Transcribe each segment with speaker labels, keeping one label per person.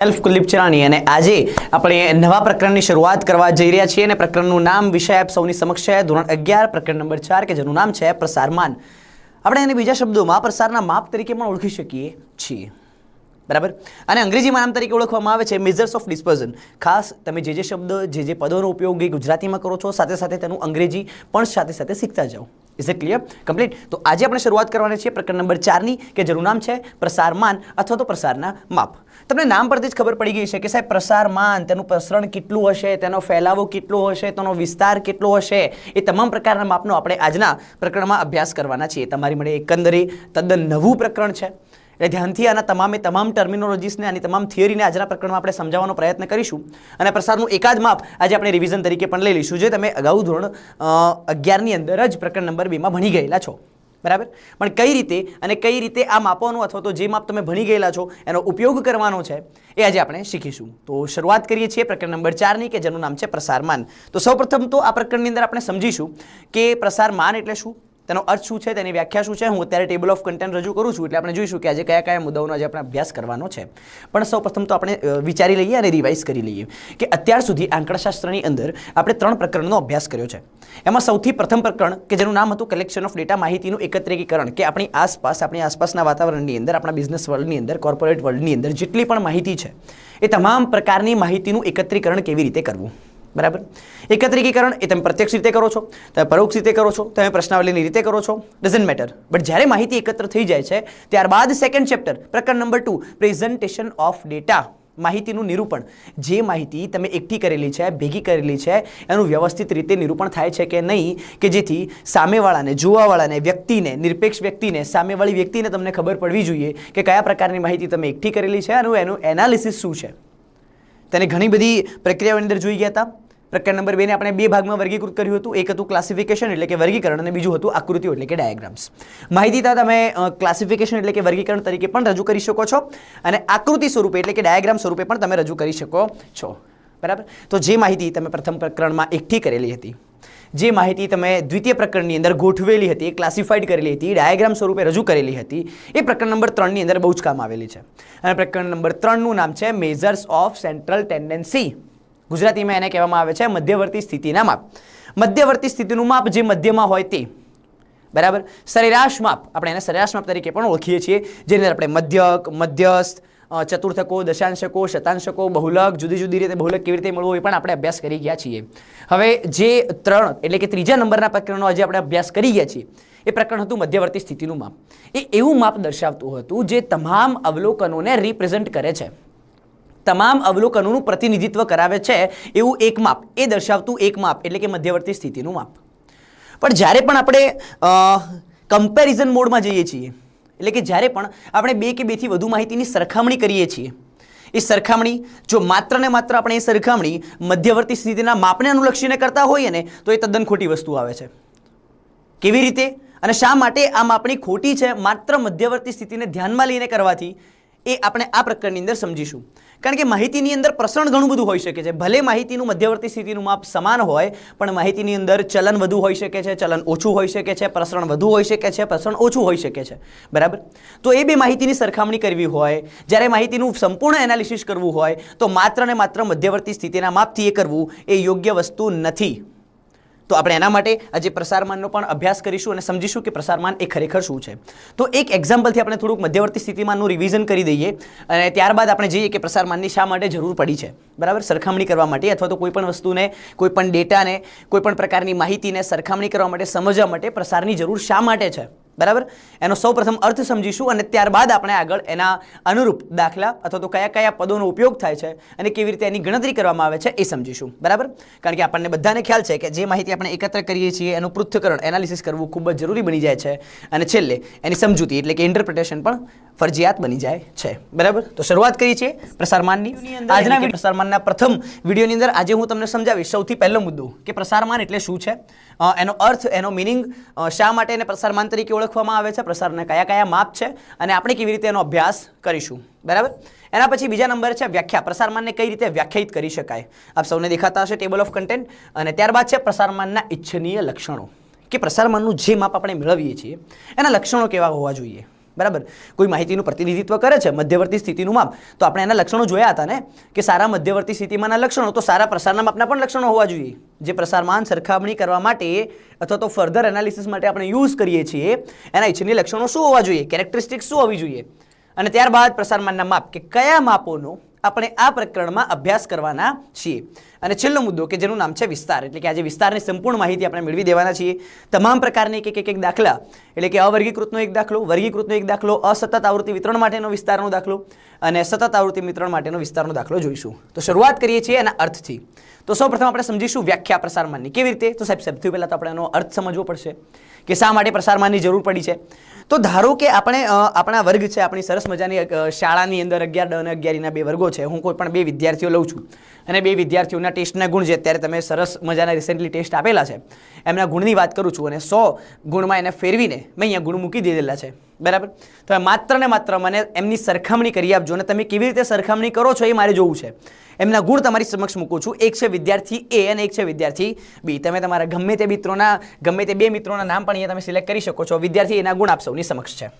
Speaker 1: Self Kuldeep ચરાણી અને આજે આપણે નવા પ્રકરણની શરૂઆત કરવા જઈ રહ્યા છીએ અને પ્રકરણનું નામ વિષય આપ સૌની સમક્ષ છે ધોરણ 11 પ્રકરણ નંબર 4 કે જેનું નામ છે પ્રસારમાન। આપણે એને બીજા શબ્દોમાં પ્રસારના માપ તરીકે પણ ઓળખી શકીએ છીએ, બરાબર। અને અંગ્રેજીમાં નામ તરીકે ઓળખવામાં આવે છે મેઝર્સ ઓફ ડિસ્પર્ઝન। ખાસ તમે જે શબ્દ જે પદોનો ઉપયોગ ગુજરાતીમાં કરો છો સાથે સાથે તેનું અંગ્રેજી પણ સાથે સાથે શીખતા જાઓ। Is it clear? કમ્પ્લીટ? તો આજે આપણે શરૂઆત કરવાની છે પ્રકરણ નંબર 4 ની કે જેનું નામ છે પ્રસારમાન અથવા તો પ્રસારના માપ। તમને નામ પરથી જ ખબર પડી ગઈ છે કે સાહેબ પ્રસારમાન તેનું પ્રસરણ કેટલું હશે, તેનો ફેલાવો કેટલો હશે, તેનો વિસ્તાર કેટલો હશે, એ તમામ પ્રકારના માપનો આપણે આજના પ્રકરણમાં અભ્યાસ કરવાના છીએ। તમારી માટે એકંદરે તદ્દન નવું પ્રકરણ છે એટલે ધ્યાનથી આના તમામ ટર્મિનોલોજીસને આની તમામ થિયરીને આજના પ્રકરણમાં આપણે સમજાવવાનો પ્રયત્ન કરીશું અને પ્રસારનું એકાદ માપ આજે આપણે રિવિઝન તરીકે પણ લઈ લઈશું જે તમે અગાઉ ધોરણ 11 ની અંદર જ પ્રકરણ નંબર 2 માં ભણી ગયેલા છો, બરાબર। પણ કઈ રીતે આ માપોનો અથવા તો જે માપ તમે ભણી ગયેલા છો એનો ઉપયોગ કરવાનો છે એ આજે આપણે શીખીશું। તો શરૂઆત કરીએ છીએ પ્રકરણ નંબર 4 ની કે જેનું નામ છે પ્રસારમાન। તો સૌપ્રથમ તો આ પ્રકરણની અંદર આપણે સમજીશું કે પ્રસારમાન એટલે શું, તેનો અર્થ શું છે, તેની વ્યાખ્યા શું છે। હું અત્યારે ટેબલ ઓફ કન્ટેન્ટ રજૂ કરું છું એટલે આપણે જોઈશું કે આજે કયા કયા મુદ્દાઓનો આજે આપણે અભ્યાસ કરવાનો છે। પણ સૌપ્રથમ તો આપણે વિચારી લઈએ અને રિવાઇઝ કરી લઈએ કે અત્યાર સુધી આંકડાશાસ્ત્રની અંદર આપણે 3 પ્રકરણનો અભ્યાસ કર્યો છે। એમાં સૌથી પ્રથમ પ્રકરણ કે જેનું નામ હતું કલેક્શન ઓફ ડેટા, માહિતીનું એકત્રીકરણ, કે આપણી આસપાસના વાતાવરણની અંદર, આપણા બિઝનેસ વર્લ્ડની અંદર, કોર્પોરેટ વર્લ્ડની અંદર જેટલી પણ માહિતી છે એ તમામ પ્રકારની માહિતીનું એકત્રીકરણ કેવી રીતે કરવું, બરાબર। એકત્રીકરણ એ તમે પ્રત્યક્ષ રીતે કરો છો, તમે પરોક્ષ રીતે કરો છો, તમે પ્રશ્નાવલીની રીતે કરો છો, ડઝન્ટ મેટર। બટ જ્યારે માહિતી એકત્ર થઈ જાય છે ત્યારબાદ સેકન્ડ ચેપ્ટર પ્રકરણ નંબર 2 પ્રેઝન્ટેશન ઓફ ડેટા, માહિતીનું નિરૂપણ। જે માહિતી તમે એકઠી કરેલી છે, ભેગી કરેલી છે, એનું વ્યવસ્થિત રીતે નિરૂપણ થાય છે કે નહીં, કે જેથી સામેવાળાને, જોવાવાળાને, વ્યક્તિને, નિરપેક્ષ વ્યક્તિને, સામેવાળી વ્યક્તિને તમને ખબર પડવી જોઈએ કે કયા પ્રકારની માહિતી તમે એકઠી કરેલી છે અને એનું એનાલિસિસ શું છે। તેને ઘણી બધી પ્રક્રિયાઓની અંદર જોઈ ગયા હતા। પ્રકરણ નંબર 2 ને આપણે 2 ભાગમાં વર્ગીકૃત કર્યું હતું। એક હતું ક્લાસિફિકેશન એટલે કે વર્ગીકરણ અને બીજું હતું આકૃતિઓ એટલે કે ડાયાગ્રામ્સ। માહિતી તમે ક્લાસિફિકેશન એટલે કે વર્ગીકરણ તરીકે પણ રજૂ કરી શકો છો અને આકૃતિ સ્વરૂપે એટલે કે ડાયાગ્રામ સ્વરૂપે પણ તમે રજૂ કરી શકો છો, બરાબર। તો જે માહિતી તમે પ્રથમ પ્રકરણમાં એકઠી કરેલી હતી, જે માહિતી તમે દ્વિતીય પ્રકરણની અંદર ગોઠવેલી હતી, ક્લાસિફાઈડ કરેલી હતી, ડાયાગ્રામ સ્વરૂપે રજૂ કરેલી હતી, એ પ્રકરણ નંબર 3 ની અંદર બહુ જ કામ આવેલી છે। અને પ્રકરણ નંબર 3 નું નામ છે મેઝર્સ ઓફ સેન્ટ્રલ ટેન્ડન્સી। ગુજરાતીમાં એને કહેવામાં આવે છે મધ્યવર્તી સ્થિતિના માપ। મધ્યવર્તી સ્થિતિનું માપ જે મધ્યમાં હોય તે, બરાબર। સરેરાશ માપ, આપણે એને સરેરાશ માપ તરીકે પણ ઓળખીએ છીએ, જેની અંદર આપણે મધ્યક, મધ્યસ્થ, ચતુર્થકો, દશાંશકો, શતાંશકો, બહુલક, જુદી જુદી રીતે બહુલક કેવી રીતે મળવો એ પણ આપણે અભ્યાસ કરી ગયા છીએ। હવે જે 3 એટલે કે ત્રીજા નંબરના પ્રકરણનો આજે આપણે અભ્યાસ કરી ગયા છીએ એ પ્રકરણ હતું મધ્યવર્તી સ્થિતિનું માપ। એ એવું માપ દર્શાવતું હતું જે તમામ અવલોકનોને રિપ્રેઝન્ટ કરે છે, તમામ અવલોકનોનું પ્રતિનિધિત્વ કરાવે છે એવું એક માપ, એ દર્શાવતું એક માપ એટલે કે મધ્યવર્તી સ્થિતિનું માપ। પણ જ્યારે પણ આપણે કમ્પેરિઝન મોડમાં જઈએ છીએ એટલે કે જ્યારે પણ આપણે 2 કે 2 થી વધુ માહિતીની સરખામણી કરીએ છીએ, એ સરખામણી જો માત્ર ને માત્ર આપણે એ સરખામણી મધ્યવર્તી સ્થિતિના માપને અનુલક્ષીને કરતા હોઈએ ને તો એ તદ્દન ખોટી વસ્તુ આવે છે। કેવી રીતે અને શા માટે આ માપણી ખોટી છે માત્ર મધ્યવર્તી સ્થિતિને ધ્યાનમાં લઈને કરવાથી, એ આપણે આ પ્રકરણની અંદર સમજીશું। કારણ કે માહિતીની અંદર પ્રસરણ ઘણું બધું હોઈ શકે છે। ભલે માહિતીનું મધ્યવર્તી સ્થિતિનું માપ સમાન હોય પણ માહિતીની અંદર ચલન વધુ હોઈ શકે છે, ચલન ઓછું હોઈ શકે છે, પ્રસરણ વધુ હોઈ શકે છે, પ્રસરણ ઓછું હોઈ શકે છે, બરાબર। તો એ બે માહિતીની સરખામણી કરવી હોય, જ્યારે માહિતીનું સંપૂર્ણ એનાલિસિસ કરવું હોય તો માત્ર ને માત્ર મધ્યવર્તી સ્થિતિના માપથી એ કરવું એ યોગ્ય વસ્તુ નથી। તો આપણે એના માટે આજે પ્રસારમાનનો પણ અભ્યાસ કરીશું અને સમજીશું કે પ્રસારમાન એ ખરેખર શું છે। તો એક એક્ઝામ્પલથી આપણે થોડુંક મધ્યવર્તી સ્થિતિમાનનું રિવિઝન કરી દઈએ અને ત્યારબાદ આપણે જોઈએ કે પ્રસારમાનની શા માટે જરૂર પડી છે, બરાબર। સરખામણી કરવા માટે અથવા તો કોઈ પણ વસ્તુને, કોઈ પણ ડેટાને, કોઈ પણ પ્રકારની માહિતીને સરખામણી કરવા માટે, સમજવા માટે પ્રસારની જરૂર શા માટે છે, બરાબર। એનો સૌપ્રથમ અર્થ સમજીશું અને ત્યારબાદ આપણે આગળ એના અનુરૂપ દાખલા અથવા તો કયા કયા પદોનો ઉપયોગ થાય છે અને કેવી રીતે એની ગણતરી કરવામાં આવે છે એ સમજીશું, બરાબર। કારણ કે આપણને બધાને ખ્યાલ છે કે જે માહિતી આપણે એકત્ર કરીએ છીએ એનું પૃથ્થકરણ, એનાલિસિસ કરવું ખૂબ જ જરૂરી બની જાય છે અને છેલ્લે એની સમજૂતી એટલે કે ઇન્ટરપ્રિટેશન પણ ફરજિયાત બની જાય છે, બરાબર। તો શરૂઆત કરીએ છીએ પ્રસારમાનની। આજના પ્રસારમાનના પ્રથમ વિડીયોની અંદર આજે હું તમને સમજાવીશ સૌથી પહેલો મુદ્દો કે પ્રસારમાન એટલે શું છે, એનો અર્થ, એનો મિનિંગ, શા માટે એને પ્રસારમાન તરીકે ઓળખવામાં આવે છે, પ્રસારના કયા કયા માપ છે અને આપણે કેવી રીતે એનો અભ્યાસ કરીશું, બરાબર। એના પછી બીજા નંબર છે વ્યાખ્યા, પ્રસારમાનને કઈ રીતે વ્યાખ્યાયિત કરી શકાય। આપ સૌને દેખાતા હશે ટેબલ ઓફ કન્ટેન્ટ। અને ત્યારબાદ છે પ્રસારમાનના ઇચ્છનીય લક્ષણો, કે પ્રસારમાનનું જે માપ આપણે મેળવીએ છીએ એના લક્ષણો કેવા હોવા જોઈએ, બરાબર. કોઈ માહિતીનું પ્રતિનિધિત્વ કરે છે મધ્યવર્તી સ્થિતિનું માપ, તો આપણે એના લક્ષણો જોયા હતા ને કે સારા મધ્યવર્તી સ્થિતિમાંના લક્ષણો, તો સારા પ્રસારના માપના પણ લક્ષણો હોવા જોઈએ. જે પ્રસારમાન સરખામણી કરવા માટે અથવા તો ફર્ધર એનાલિસિસ માટે આપણે યુઝ કરીએ છીએ એના ઇચ્છનીય લક્ષણો શું હોવા જોઈએ, કેરેક્ટરિસ્ટિક્સ શું હોવી જોઈએ, અને ત્યારબાદ પ્રસારમાનના માપ કે કયા માપોનો આપણે આ પ્રકરણમાં અભ્યાસ કરવાના છીએ. અને છેલ્લો મુદ્દો કે જેનું નામ છે વિસ્તાર, એટલે કે આજે વિસ્તારની સંપૂર્ણ માહિતી આપણે મેળવી દેવાના છીએ. તમામ પ્રકારની એક દાખલા, એટલે કે અવર્ગીકૃતનો એક દાખલો, વર્ગીકૃતનો એક દાખલો, અસતત આવૃત્તિ વિતરણ માટેનો વિસ્તારનો દાખલો અને સતત આવૃત્તિ વિતરણ માટેનો વિસ્તારનો દાખલો જોઈશું. તો શરૂઆત કરીએ છીએ એના અર્થથી. તો સૌપ્રથમ આપણે સમજીશું વ્યાખ્યા પ્રસારમાનની. કેવી રીતે? તો સાહેબ સૌથી પહેલાં તો આપણે એનો અર્થ સમજવો પડશે કે શા માટે પ્રસારમાનની જરૂર પડી છે. તો ધારો કે આપણે આપણા વર્ગ છે, આપણી સરસ મજાની શાળાની અંદર 11 અને 11 બે વર્ગો છે. હું કોઈ પણ બે વિદ્યાર્થીઓ લઉં છું અને બે વિદ્યાર્થીઓના ટેસ્ટના ગુણ છે, અત્યારે તમે સરસ મજાના રિસેન્ટલી ટેસ્ટ આપેલા છે, એમના ગુણની વાત કરું છું અને 100 ગુણમાં એને ફેરવીને મેં અહીંયા ગુણ મૂકી દીધેલા છે, બરાબર. તો માત્ર ને માત્ર મને એમની સરખામણી કરી આપજો અને તમે કેવી રીતે સરખામણી કરો છો એ મારે જોવું છે. એમના ગુણ તમારી સમક્ષ મૂકું છું. એક છે વિદ્યાર્થી એ અને એક છે વિદ્યાર્થી બી. તમે તમારા ગમે તે બે મિત્રોના નામ પણ અહીંયા તમે સિલેક્ટ કરી શકો છો. વિદ્યાર્થી એના ગુણ આપ સૌની સમક્ષ છે.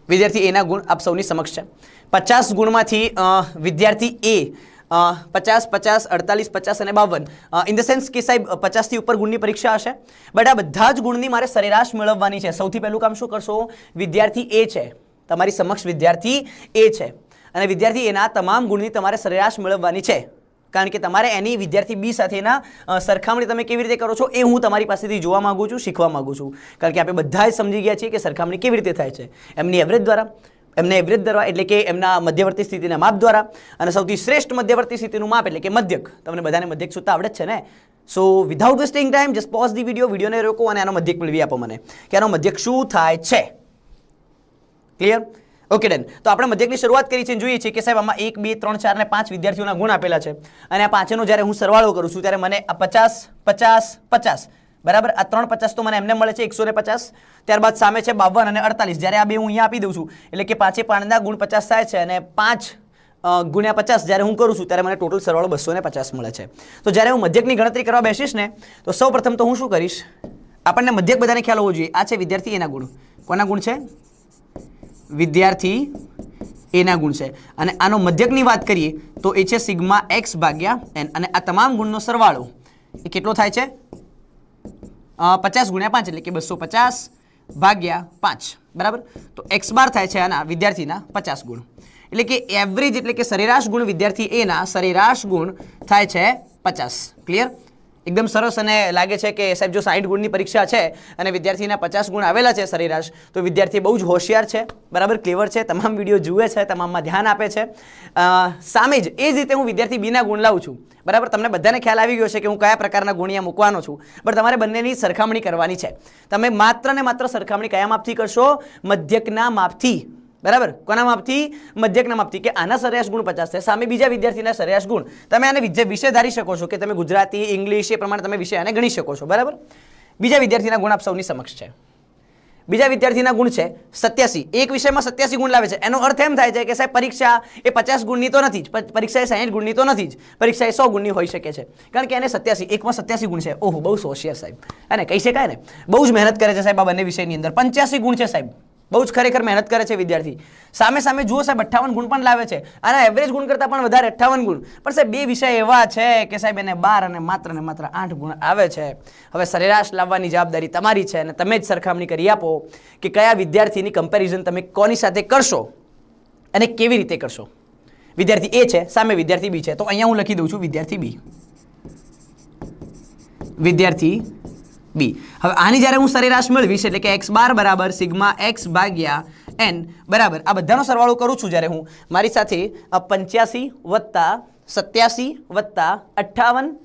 Speaker 1: વિદ્યાર્થી એના ગુણ આપ સૌની સમક્ષ છે. 50 ગુણમાંથી વિદ્યાર્થી એ 50, 50, 48, 50 અને 52 ઇન ધ સેન્સ કે સાહેબ 50 થી ઉપર ગુણની પરીક્ષા હશે, બટ આ બધા જ ગુણની મારે સરેરાશ મેળવવાની છે. સૌથી પહેલું કામ શું કરશો? વિદ્યાર્થી એ છે, તમારી સમક્ષ વિદ્યાર્થી એ છે અને વિદ્યાર્થી એના તમામ ગુણની તમારે સરેરાશ મેળવવાની છે. કારણ કે તમારે એની વિદ્યાર્થી બી સાથેના સરખામણી તમે કેવી રીતે કરો છો એ હું તમારી પાસેથી જોવા માંગુ છું, શીખવા માંગુ છું. કારણ કે આપણે બધા જ સમજી ગયા છીએ કે સરખામણી કેવી રીતે થાય છે. એમની એવરેજ દ્વારા, એટલે કે એમના મધ્યવર્તી સ્થિતિના માપ દ્વારા, અને સૌથી શ્રેષ્ઠ મધ્યવર્તી સ્થિતિનું માપ એટલે કે મધ્યક. તમને બધાને મધ્યક સૂત્ર આવડે જ છે ને? So without wasting time just pause the વિડીયોને રોકો અને આનો મધ્યક મેળવી આપો મને કે આનો મધ્યક શું થાય છે. ક્લિયર? Okay done. તો આપણે મધ્યકની શરૂઆત કરી છે, જોઈએ છીએ કે સાહેબ આમાં 1, 2, 3, 4 અને 5 વિદ્યાર્થીઓના ગુણ આપેલા છે અને આ પાંચેનો જ્યારે હું સરવાળો કરું છું ત્યારે મને આ 50, 50, 50 બરાબર, આ 3 50 તો મને એમને મળે છે 150. ત્યારબાદ સામે છે 52 અને 48. જ્યારે આ બે હું અહીંયા આપી દઉં છું એટલે કે પાંચે પાંચના ગુણ 50 થાય છે અને 5 ગુણ્યા 50 જ્યારે હું કરું છું ત્યારે મને ટોટલ સરવાળો 250 મળે છે. તો જ્યારે હું મધ્યકની ગણતરી કરવા બેસીશ ને તો સૌ પ્રથમ તો હું શું કરીશ, આપણને મધ્યક બધાને ખ્યાલ હોવો જોઈએ. આ છે વિદ્યાર્થી એના ગુણ. કોના ગુણ છે? વિદ્યાર્થી એના ગુણ છે. અને આનો મધ્યકની વાત કરીએ તો એ છે સિગ્મા x ભાગ્યા n અને આ તમામ ગુણનો સરવાળો એ કેટલો થાય છે? 50 ગુણ્યા 5 એટલે કે 250 ભાગ્યા 5 બરાબર. તો x બાર થાય છે આના વિદ્યાર્થીના 50 ગુણ, એટલે કે એવરેજ એટલે કે સરેરાશ ગુણ વિદ્યાર્થી એના સરેરાશ ગુણ થાય છે 50. ક્લિયર? એકદમ સરસ. અને લાગે છે કે સાહેબ જો 60 ગુણની પરીક્ષા છે અને વિદ્યાર્થીના 50 ગુણ આવેલા છે સરેરાશ, તો વિદ્યાર્થી બહુ જ હોશિયાર છે, બરાબર, ક્લેવર છે, તમામ વિડીયો જુએ છે, તમામમાં ધ્યાન આપે છે. સામે જ એ જ રીતે હું વિદ્યાર્થી બીના ગુણ લાવું છું, બરાબર. તમને બધાને ખ્યાલ આવી ગયો છે કે હું કયા પ્રકારના ગુણ અહીંયા મૂકવાનો છું, પણ તમારે બંનેની સરખામણી કરવાની છે. તમે માત્ર ને માત્ર સરખામણી કયા માપથી કરશો? મધ્યકના માપથી, બરાબર. કોના માપથી? મધ્યકના માપથી. કે આના સરેરાશ ગુણ 50 છે, સામે બીજા વિદ્યાર્થીના સરેરાશ ગુણ. તમે આને વિષય ધારી શકો છો કે તમે ગુજરાતી, ઇંગ્લિશ એ પ્રમાણે તમે વિષય આને ગણી શકો છો, બરાબર. બીજા વિદ્યાર્થીના ગુણ આપ સૌની સમક્ષ છે. બીજા વિદ્યાર્થીના ગુણ છે 87. એક વિષયમાં 87 ગુણ લાવે છે. એનો અર્થ એમ થાય છે કે સાહેબ પરીક્ષા એ 50 ગુણની તો નથી જ, પરીક્ષા એ 60 ગુણની તો નથી જ, પરીક્ષા એ 100 ગુણની હોઈ શકે છે. કારણ કે એને 87, એકમાં 87 ગુણ છે. ઓહો, બહુ હોશિયાર સાહેબ, અને કહી શકાય ને બહુ જ મહેનત કરે છે સાહેબ આ બંને વિષયની અંદર. 85 ગુણ છે સાહેબ, બહુ જ ખરેખર મહેનત કરે છે વિદ્યાર્થી. સામે જુઓ સાહેબ 58 ગુણ પણ લાવે છે, આના એવરેજ ગુણ કરતાં પણ વધારે 58 ગુણ. પણ સાહેબ બે વિષય એવા છે કે સાહેબ એને 12 અને માત્ર ને માત્ર 8 ગુણ આવે છે. હવે સરેરાશ લાવવાની જવાબદારી તમારી છે અને તમે જ સરખામણી કરી આપો કે કયા વિદ્યાર્થીની કમ્પેરિઝન તમે કોની સાથે કરશો અને કેવી રીતે કરશો. વિદ્યાર્થી એ છે, સામે વિદ્યાર્થી બી છે, તો અહીંયા હું લખી દઉં છું વિદ્યાર્થી બી. વિદ્યાર્થી બી. હવે આની જ્યારે હું સરેરાશ મેળવીશ એટલે કે x બાર બરાબર સિગ્મા x ભાગ્યા n બરાબર આ બધાનો સરવાળો કરું છું જ્યારે હું, મારી સાથે 85 વત્તા 87 વત્તા 58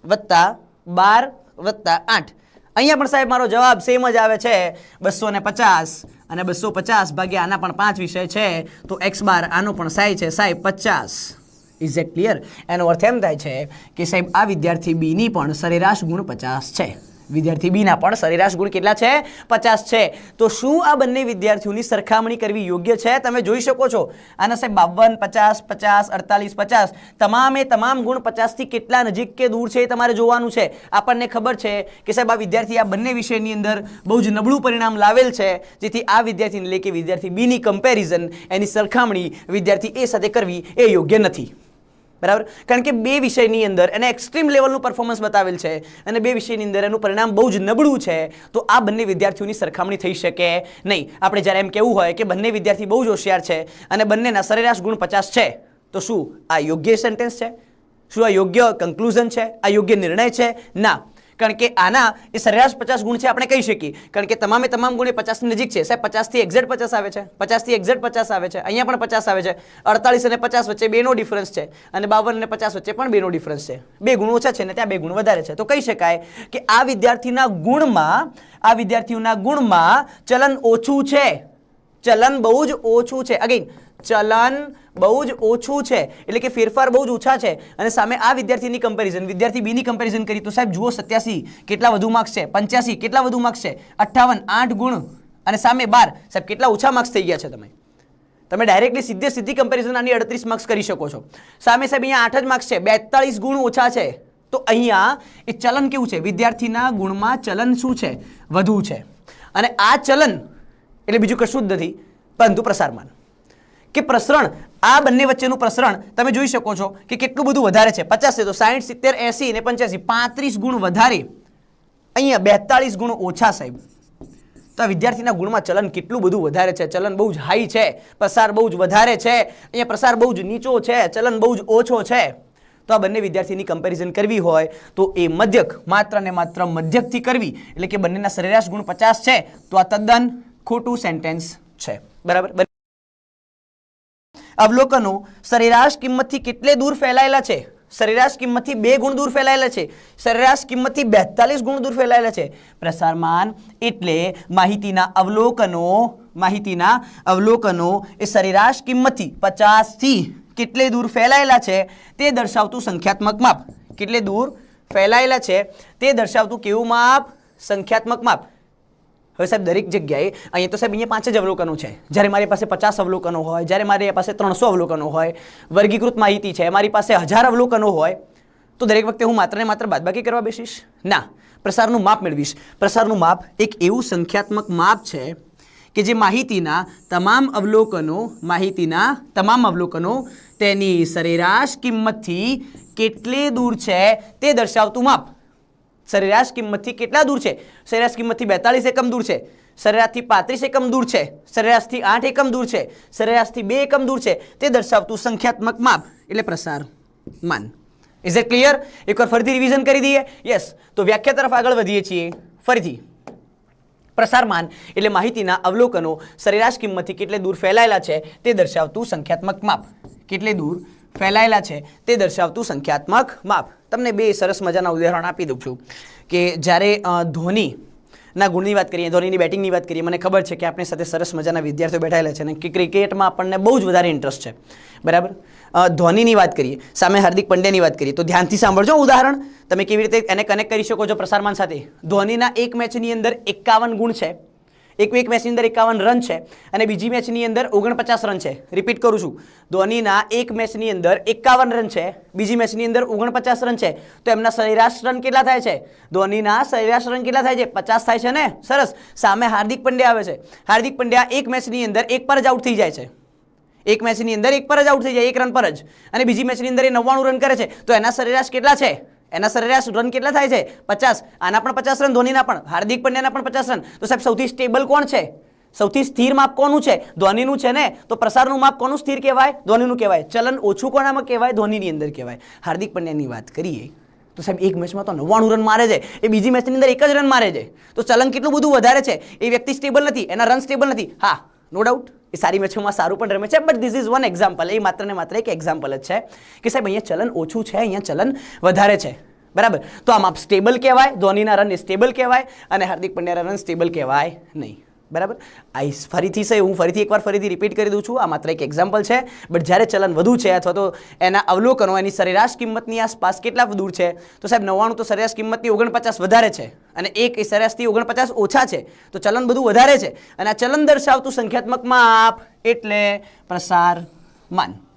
Speaker 1: વત્તા 12 વત્તા 8, અહીંયા પણ સાહેબ મારો જવાબ સેમ જ આવે છે 250 અને 250 ભાગ્યા આના પણ 5 વિષય છે તો x બાર આનો પણ થાય છે સાહેબ 50. Is it clear? એનો અર્થ એમ થાય છે કે સાહેબ આ વિદ્યાર્થી બીની પણ સરેરાશ ગુણ 50 છે. વિદ્યાર્થી બીના પણ સરેરાશ ગુણ કેટલા છે? 50 છે. તો શું આ બંને વિદ્યાર્થીઓની સરખામણી કરવી યોગ્ય છે? તમે જોઈ શકો છો આના સાહેબ 52, 50, 50, 48, 50 તમામે તમામ ગુણ 50 થી કેટલા નજીક કે દૂર છે એ તમારે જોવાનું છે. આપણને ખબર છે કે સાહેબ આ વિદ્યાર્થી આ બંને વિષયની અંદર બહુ જ નબળું પરિણામ લાવેલ છે, જેથી આ વિદ્યાર્થીને એટલે કે વિદ્યાર્થી બીની કમ્પેરિઝન, એની સરખામણી વિદ્યાર્થી એ સાથે કરવી એ યોગ્ય નથી. બરાબર, કારણ કે બે વિષયની અંદર એને એક્સ્ટ્રીમ લેવલનું પરફોર્મન્સ બતાવેલ છે અને બે વિષયની અંદર એનું પરિણામ બહુ જ નબળું છે. તો આ બંને વિદ્યાર્થીઓની સરખામણી થઈ શકે નહીં. આપણે જ્યારે એમ કહેવું હોય કે બંને વિદ્યાર્થી બહુ જ હોશિયાર છે અને બંનેના સરેરાશ ગુણ 50 છે, તો શું આ યોગ્ય સેન્ટેન્સ છે? શું આ યોગ્ય કન્ક્લુઝન છે? આ યોગ્ય નિર્ણય છે? ના. કારણ કે આના એ સરેરાશ 50 ગુણ છે આપણે કહી શકીએ, કારણ કે તમામે તમામ ગુણ એ 50 ની નજીક છે. સાહેબ 50 થી એક્ઝેક્ટ 50 આવે છે, 50 થી એક્ઝેક્ટ 50 આવે છે, અહીંયા પણ 50 આવે છે. 48 અને 50 વચ્ચે બેનો ડિફરન્સ છે અને 52 અને 50 વચ્ચે પણ બેનો ડિફરન્સ છે. બે ગુણ ઓછા છે ને ત્યાં બે ગુણ વધારે છે. તો કહી શકાય કે આ વિદ્યાર્થીના ગુણમાં ચલન ઓછું છે. ચલન બહુ જ ઓછું છે. અગેન ચલન બહુ જ ઓછું છે, એટલે કે ફેરફાર બહુ જ ઓછા છે. અને સામે આ વિદ્યાર્થીની કમ્પેરિઝન, વિદ્યાર્થી બીની કમ્પેરિઝન કરી તો સાહેબ જુઓ 87 કેટલા વધુ માર્ક્સ છે, 85 કેટલા વધુ માર્ક્સ છે, 58 8 ગુણ અને સામે 12 સાહેબ કેટલા ઓછા માર્ક્સ થઈ ગયા છે. તમે ડાયરેક્ટલી સીધી કમ્પેરિઝન આની 38 માર્ક્સ કરી શકો છો. સામે સાહેબ અહીંયા 8 જ માર્ક્સ છે, 42 ગુણ ઓછા છે. તો અહીંયા એ ચલન કેવું છે? વિદ્યાર્થીના ગુણમાં ચલન શું છે? વધુ છે. અને આ ચલન એટલે બીજું કશું જ નથી પરંતુ પ્રસારમાન કે પ્રસરણ. આ બંને વચ્ચેનું પ્રસરણ તમે જોઈ શકો છો કે કેટલું બધું વધારે છે. 50 છે તો 60, 70, 80 અને 85 35 ગુણ વધારે, અહીંયા 42 ગુણ ઓછા સાહેબ. તો આ વિદ્યાર્થીના ગુણમાં ચલન કેટલું બધું વધારે છે. ચલન બહુ જ હાઈ છે, પ્રસાર બહુ જ વધારે છે, અહીંયા પ્રસાર બહુ જ નીચો છે, ચલન બહુ જ ઓછો છે. તો આ બંને વિદ્યાર્થીની કમ્પેરિઝન કરવી હોય તો એ મધ્યક, માત્ર ને માત્ર મધ્યકથી કરવી, એટલે કે બંનેના સરેરાશ ગુણ 50 છે. તો આ તદ્દન ખોટું સેન્ટેન્સ છે. બરાબર. અવલોકનો સરેરાશ કિંમતથી કેટલે દૂર ફેલાયેલા છે? સરેરાશ કિંમતથી 2 ગુણ દૂર ફેલાયેલા છે. સરેરાશ કિંમતથી 42 ગુણ દૂર ફેલાયેલા છે. પ્રસારમાન એટલે માહિતીના અવલોકનો એ સરેરાશ કિંમતથી 50 થી કેટલે દૂર ફેલાયેલા છે તે દર્શાવતું સંખ્યાત્મક માપ. કેટલે દૂર ફેલાયેલા છે તે દર્શાવતું કેવું માપ? સંખ્યાત્મક માપ. હવે સાહેબ દરેક જગ્યાએ અહીંયા તો સાહેબ અહીંયા 5 જ અવલોકનો છે. જ્યારે મારી પાસે 50 અવલોકનો હોય, જ્યારે મારી પાસે 300 અવલોકનો હોય, વર્ગીકૃત માહિતી છે, મારી પાસે 1000 અવલોકનો હોય, તો દરેક વખતે હું માત્ર ને માત્ર બાદબાકી કરવા બેસીશ? ના, પ્રસારનું માપ મેળવીશ. પ્રસારનું માપ એક એવું સંખ્યાત્મક માપ છે કે જે માહિતીના તમામ અવલોકનો તેની સરેરાશ કિંમતથી કેટલે દૂર છે તે દર્શાવતું માપ. સરેરાશ કિંમતથી કેટલા દૂર છે? સરેરાશ કિંમતથી 42 એકમ દૂર છે, સરેરાશથી 35 એકમ દૂર છે, સરેરાશથી 8 એકમ દૂર છે, સરેરાશથી 2 એકમ દૂર છે તે દર્શાવતું સંખ્યાત્મક માપ એટલે પ્રસારમાન. Is it clear? એકવાર ફરીથી રિવિઝન કરી દઈએ. યસ. તો વ્યાખ્યા તરફ આગળ વધીએ છીએ ફરીથી. પ્રસારમાન એટલે માહિતીના અવલોકનો સરેરાશ કિંમતથી કેટલે દૂર ફેલાયેલા છે તે દર્શાવતું સંખ્યાત્મક માપ. કેટલે દૂર ફેલાયેલા છે તે દર્શાવતું સંખ્યાત્મક માપ. તમને બે સરસ મજાના ઉદાહરણ આપી દઉં છું કે જ્યારે ધોનીના ગુણની વાત કરીએ, ધોનીની બેટિંગની વાત કરીએ, મને ખબર છે કે આપણી સાથે સરસ મજાના વિદ્યાર્થીઓ બેઠાયેલા છે અને કે ક્રિકેટમાં આપણને બહુ જ વધારે ઇન્ટરેસ્ટ છે. બરાબર. ધોનીની વાત કરીએ, સામે હાર્દિક પંડ્યાની વાત કરીએ, તો ધ્યાનથી સાંભળજો ઉદાહરણ. તમે કેવી રીતે એને કનેક્ટ કરી શકો છો પ્રસારમાન સાથે. ધોનીના એક મેચની અંદર 51 ગુણ છે, એક મેચની અંદર 51 રન છે અને બીજી મેચની અંદર 49 રન છે. રિપીટ કરું છું, ધોનીના એક મેચની અંદર 51 રન છે, બીજી મેચની અંદર 49 રન છે. તો એમના સરેરાશ રન કેટલા થાય છે? ધોનીના સરેરાશ રન કેટલા થાય છે? 50 થાય છે ને? સરસ. સામે હાર્દિક પંડ્યા આવે છે. હાર્દિક પંડ્યા એક મેચની અંદર 1 પર જ આઉટ થઈ જાય છે. એક મેચની અંદર 1 પર જ આઉટ થઈ જાય, 1 રન પર જ. અને બીજી મેચની અંદર એ 99 રન કરે છે. તો એના સરેરાશ કેટલા છે? એના સરેરાશ રન કેટલા થાય છે? 50. આના પણ 50 રન, ધોનીના પણ, હાર્દિક પંડ્યાના પણ 50 રન. તો સાહેબ સૌથી સ્ટેબલ કોણ છે? સૌથી સ્થિર માપ કોનું છે? ધોનીનું છે ને? તો પ્રસારનું માપ કોનું સ્થિર કહેવાય? ધોનીનું કહેવાય. ચલન ઓછું કોનામાં કહેવાય? ધોનીની અંદર કહેવાય. હાર્દિક પંડ્યાની વાત કરીએ તો સાહેબ એક મેચમાં તો 99 રન મારે છે, એ બીજી મેચની અંદર 1 જ રન મારે છે. તો ચલન કેટલું બધું વધારે છે. એ વ્યક્તિ સ્ટેબલ નથી, એના રન સ્ટેબલ નથી. હા, નો ડાઉટ એ સારી મેચોમાં સારું પણ રમે છે, but this is one example. એ માત્ર ને માત્ર એક એક્ઝામ્પલ જ છે કે સાહેબ અહીંયા ચલન ઓછું છે, અહીંયા ચલન વધારે છે. બરાબર. તો આ માપ સ્ટેબલ કહેવાય, ધોનીના રન સ્ટેબલ કહેવાય અને હાર્દિક પંડ્યાના રન સ્ટેબલ કહેવાય નહીં. બરાબર. આ ફરીથી છે, હું ફરીથી એકવાર ફરીથી રિપીટ કરી દઉં છું, આ માત્ર એક એક્ઝામ્પલ છે. બટ જ્યારે ચલન વધુ છે અથવા તો એના અવલોકનો એની સરેરાશ કિંમતની આસપાસ કેટલા દૂર છે, તો સાહેબ 99 તો સરેરાશ કિંમતથી 49 વધારે છે અને 1 એ સરેરાશથી 49 ઓછા છે, તો ચલન બધું વધારે છે. અને આ ચલન દર્શાવતું સંખ્યાત્મક માપ એટલે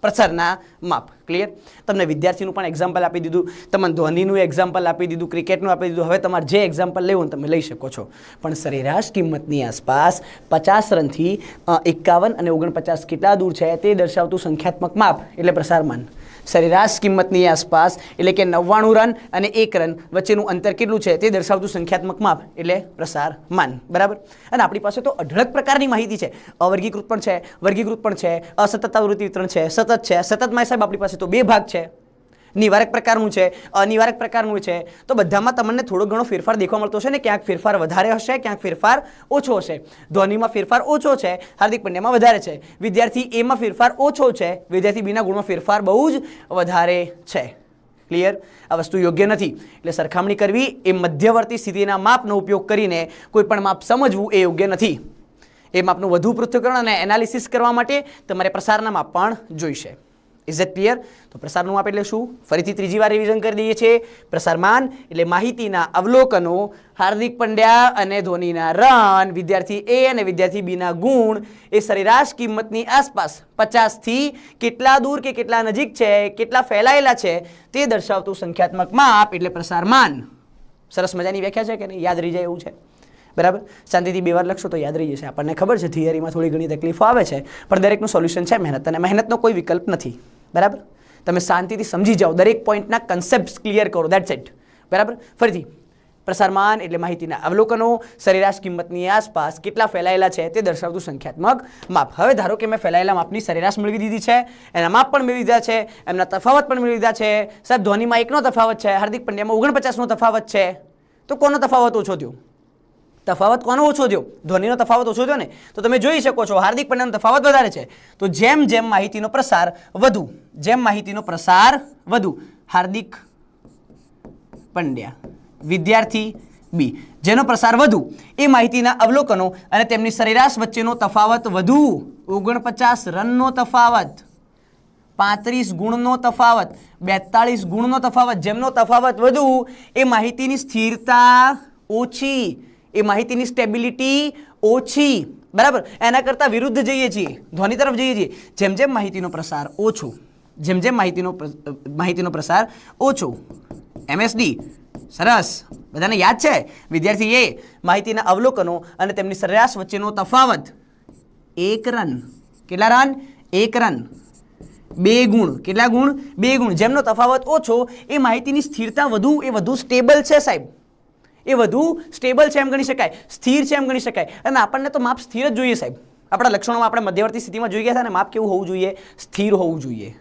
Speaker 1: પ્રસારના માપ. ક્લિયર? તમને વિદ્યાર્થીનું પણ એક્ઝામ્પલ આપી દીધું, તમને ધ્વનિનું એક્ઝામ્પલ આપી દીધું, ક્રિકેટનું આપી દીધું. હવે તમારે જે એક્ઝામ્પલ લેવું તમે લઈ શકો છો. પણ સરેરાશ કિંમતની આસપાસ 50 રનથી 51 અને 49 કેટલા દૂર છે તે દર્શાવતું સંખ્યાત્મક માપ એટલે પ્રસારમાન. સરેરાશ કિંમતની આસપાસ એટલે કે 99 રન અને 1 રન વચ્ચેનું અંતર કેટલું છે તે દર્શાવતું સંખ્યાત્મક માપ એટલે પ્રસારમાન. બરાબર. અને આપણી પાસે તો અઢળક પ્રકારની માહિતી છે. અવર્ગીકૃત પણ છે, વર્ગીકૃત પણ છે, અસતત આવૃત્તિ વિતરણ છે, સતત છે. સતતમાં સાહેબ આપણી પાસે તો 2 ભાગ છે, નિવારક પ્રકારનું છે, અનિવારક પ્રકારનું છે. તો બધામાં તમને થોડો ઘણો ફેરફાર દેખવા મળતો હશે ને, ક્યાંક ફેરફાર વધારે હશે, ક્યાંક ફેરફાર ઓછો હશે. ધ્વનિમાં ફેરફાર ઓછો છે, હાર્દિક પંડ્યામાં વધારે છે. વિદ્યાર્થી એમાં ફેરફાર ઓછો છે, વિદ્યાર્થી બીના ગુણમાં ફેરફાર બહુ જ વધારે છે. ક્લિયર? આ વસ્તુ યોગ્ય નથી. એટલે સરખામણી કરવી એ મધ્યવર્તી સ્થિતિના માપનો ઉપયોગ કરીને કોઈ પણ માપ સમજવું એ યોગ્ય નથી. એ માપનું વધુ પૃથ્થકરણ અને એનાલિસિસ કરવા માટે તમારે પ્રસારના માપ પણ જોઈશે. Is it clear? તો પ્રસારનું માપ એટલે શું? ફરીથી ત્રીજી વાર રિવિઝન કરી દઈએ છીએ. પ્રસારમાન એટલે માહિતીના અવલોકનો, હાર્દિક પંડ્યા અને ધોનીના રન, વિદ્યાર્થી એ અને વિદ્યાર્થી બીના ગુણ એ સરેરાશ કિંમતની આસપાસ 50 થી કેટલા દૂર કે કેટલા નજીક છે, કેટલા ફેલાયેલા છે તે દર્શાવતું સંખ્યાત્મક માપ એટલે પ્રસારમાન. સરસ મજાની વ્યાખ્યા છે કે નહીં? યાદ રહી જાય એવું છે. બરાબર. શાંતિથી 2 વાર લખશો તો યાદ રહી જશે. આપણને ખબર છે થિયરીમાં થોડી ઘણી તકલીફો આવે છે, પણ દરેકનું સોલ્યુશન છે મહેનત, અને મહેનતનો કોઈ વિકલ્પ નથી. બરાબર. તમે શાંતિથી સમજી જાઓ, દરેક પોઈન્ટના કન્સેપ્ટ્સ ક્લિયર કરો, દેટ્સ ઇટ. બરાબર. ફરીથી પ્રસારમાન એટલે માહિતીના અવલોકનો, સરેરાશ કિંમતની આસપાસ કેટલા ફેલાયેલા છે તે દર્શાવતું સંખ્યાત્મક માપ. હવે ધારો કે મેં ફેલાયેલા માપની સરેરાશ મેળવી દીધી છે, એના માપ પણ મેળવી દીધા છે, એમના તફાવત પણ મેળવી દીધા છે. સાહેબ ધોનીમાં 1નો તફાવત છે, હાર્દિક પંડ્યામાં 49નો તફાવત છે, તો કોનો તફાવત ઓછો થયો? તફાવત કોનો ઓછો થયો? ધ્વનિનો તફાવત ઓછો થયો ને. તો તમે જોઈ શકો છો હાર્દિક પંડ્યાનો તફાવત વધારે છે. તો જેમ જેમ માહિતીનો પ્રસાર વધુ, હાર્દિક પંડ્યા વિદ્યાર્થી બી જેનો પ્રસાર વધુ એ માહિતીના અવલોકનો અને તેમની સરેરાશ વચ્ચેનો તફાવત વધુ. 49 રનનો તફાવત, 35 ગુણનો તફાવત, 42 ગુણનો તફાવત. જેમનો તફાવત વધુ એ માહિતીની સ્થિરતા ઓછી, એ માહિતીની સ્ટેબિલિટી ઓછી. બરાબર. એના કરતાં વિરુદ્ધ જઈએ છીએ, ધ્વનિ તરફ જઈએ છીએ. જેમ જેમ માહિતીનો પ્રસાર ઓછો, માહિતીનો પ્રસાર ઓછો, MSD. સરસ. બધાને યાદ છે? વિદ્યાર્થી એ માહિતીના અવલોકનો અને તેમની સરેરાશ વચ્ચેનો તફાવત 1 રન. કેટલા રન? 1 રન. 2 ગુણ. કેટલા ગુણ? 2 ગુણ. જેમનો તફાવત ઓછો એ માહિતીની સ્થિરતા વધુ, એ વધુ સ્ટેબલ છે સાહેબ. એ વધુ સ્ટેબલ છે એમ ગણી શકાય, સ્થિર છે એમ ગણી શકાય. અને આપણને તો માપ સ્થિર જ જોઈએ સાહેબ. આપણા લક્ષણોમાં આપણે મધ્યવર્તી સ્થિતિમાં જોઈ ગયા હતા ને, માપ કેવું હોવું જોઈએ? સ્થિર હોવું જોઈએ.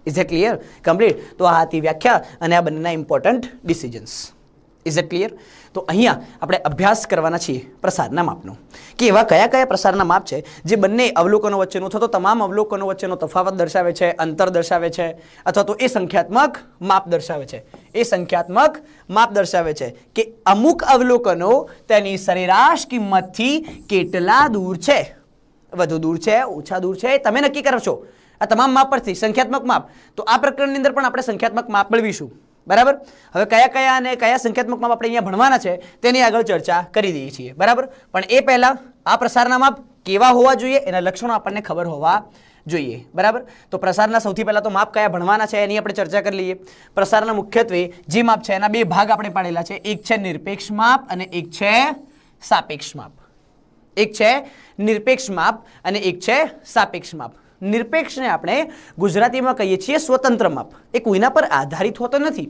Speaker 1: Is it clear? કમ્પ્લીટ. તો આ હતી વ્યાખ્યા અને આ બંનેના important decisions. Is it clear? તો અહીંયા આપણે અભ્યાસ કરવાના છીએ પ્રસારના માપનો, કે એવા કયા કયા પ્રસારના માપ છે જે બંને અવલોકનો વચ્ચેનો અથવા તો તમામ અવલોકનો વચ્ચેનો તફાવત દર્શાવે છે, અંતર દર્શાવે છે, અથવા તો એ સંખ્યાત્મક માપ દર્શાવે છે. એ સંખ્યાત્મક માપ દર્શાવે છે કે અમુક અવલોકનો તેની સરેરાશ કિંમતથી કેટલા દૂર છે, વધુ દૂર છે, ઓછા દૂર છે, તમે નક્કી કરશો આ તમામ માપ પરથી. સંખ્યાત્મક માપ, તો આ પ્રકરણની અંદર પણ આપણે સંખ્યાત્મક માપ મેળવીશું. બરાબર. હવે કયા કયા અને કયા સંખ્યાત્મક માપ આપણે અહીંયા ભણવાના છે તેની આગળ ચર્ચા કરી દઈએ છીએ. બરાબર. પણ એ પહેલા આ પ્રસારના માપ કેવા હોવા જોઈએ એના લક્ષણો આપણને ખબર હોવા જોઈએ. બરાબર. તો પ્રસારના સૌથી પહેલા તો માપ કયા ભણવાના છે એની આપણે ચર્ચા કરી લઈએ. પ્રસારના મુખ્યત્વે જે માપ છે એના 2 ભાગ આપણે પાડેલા છે. એક છે નિરપેક્ષ માપ અને એક છે સાપેક્ષ માપ. એક છે નિરપેક્ષ માપ અને એક છે સાપેક્ષ માપ. નિરપેક્ષને આપણે ગુજરાતીમાં કહીએ છીએ સ્વતંત્ર માપ. એ કોઈના પર આધારિત હોતો નથી.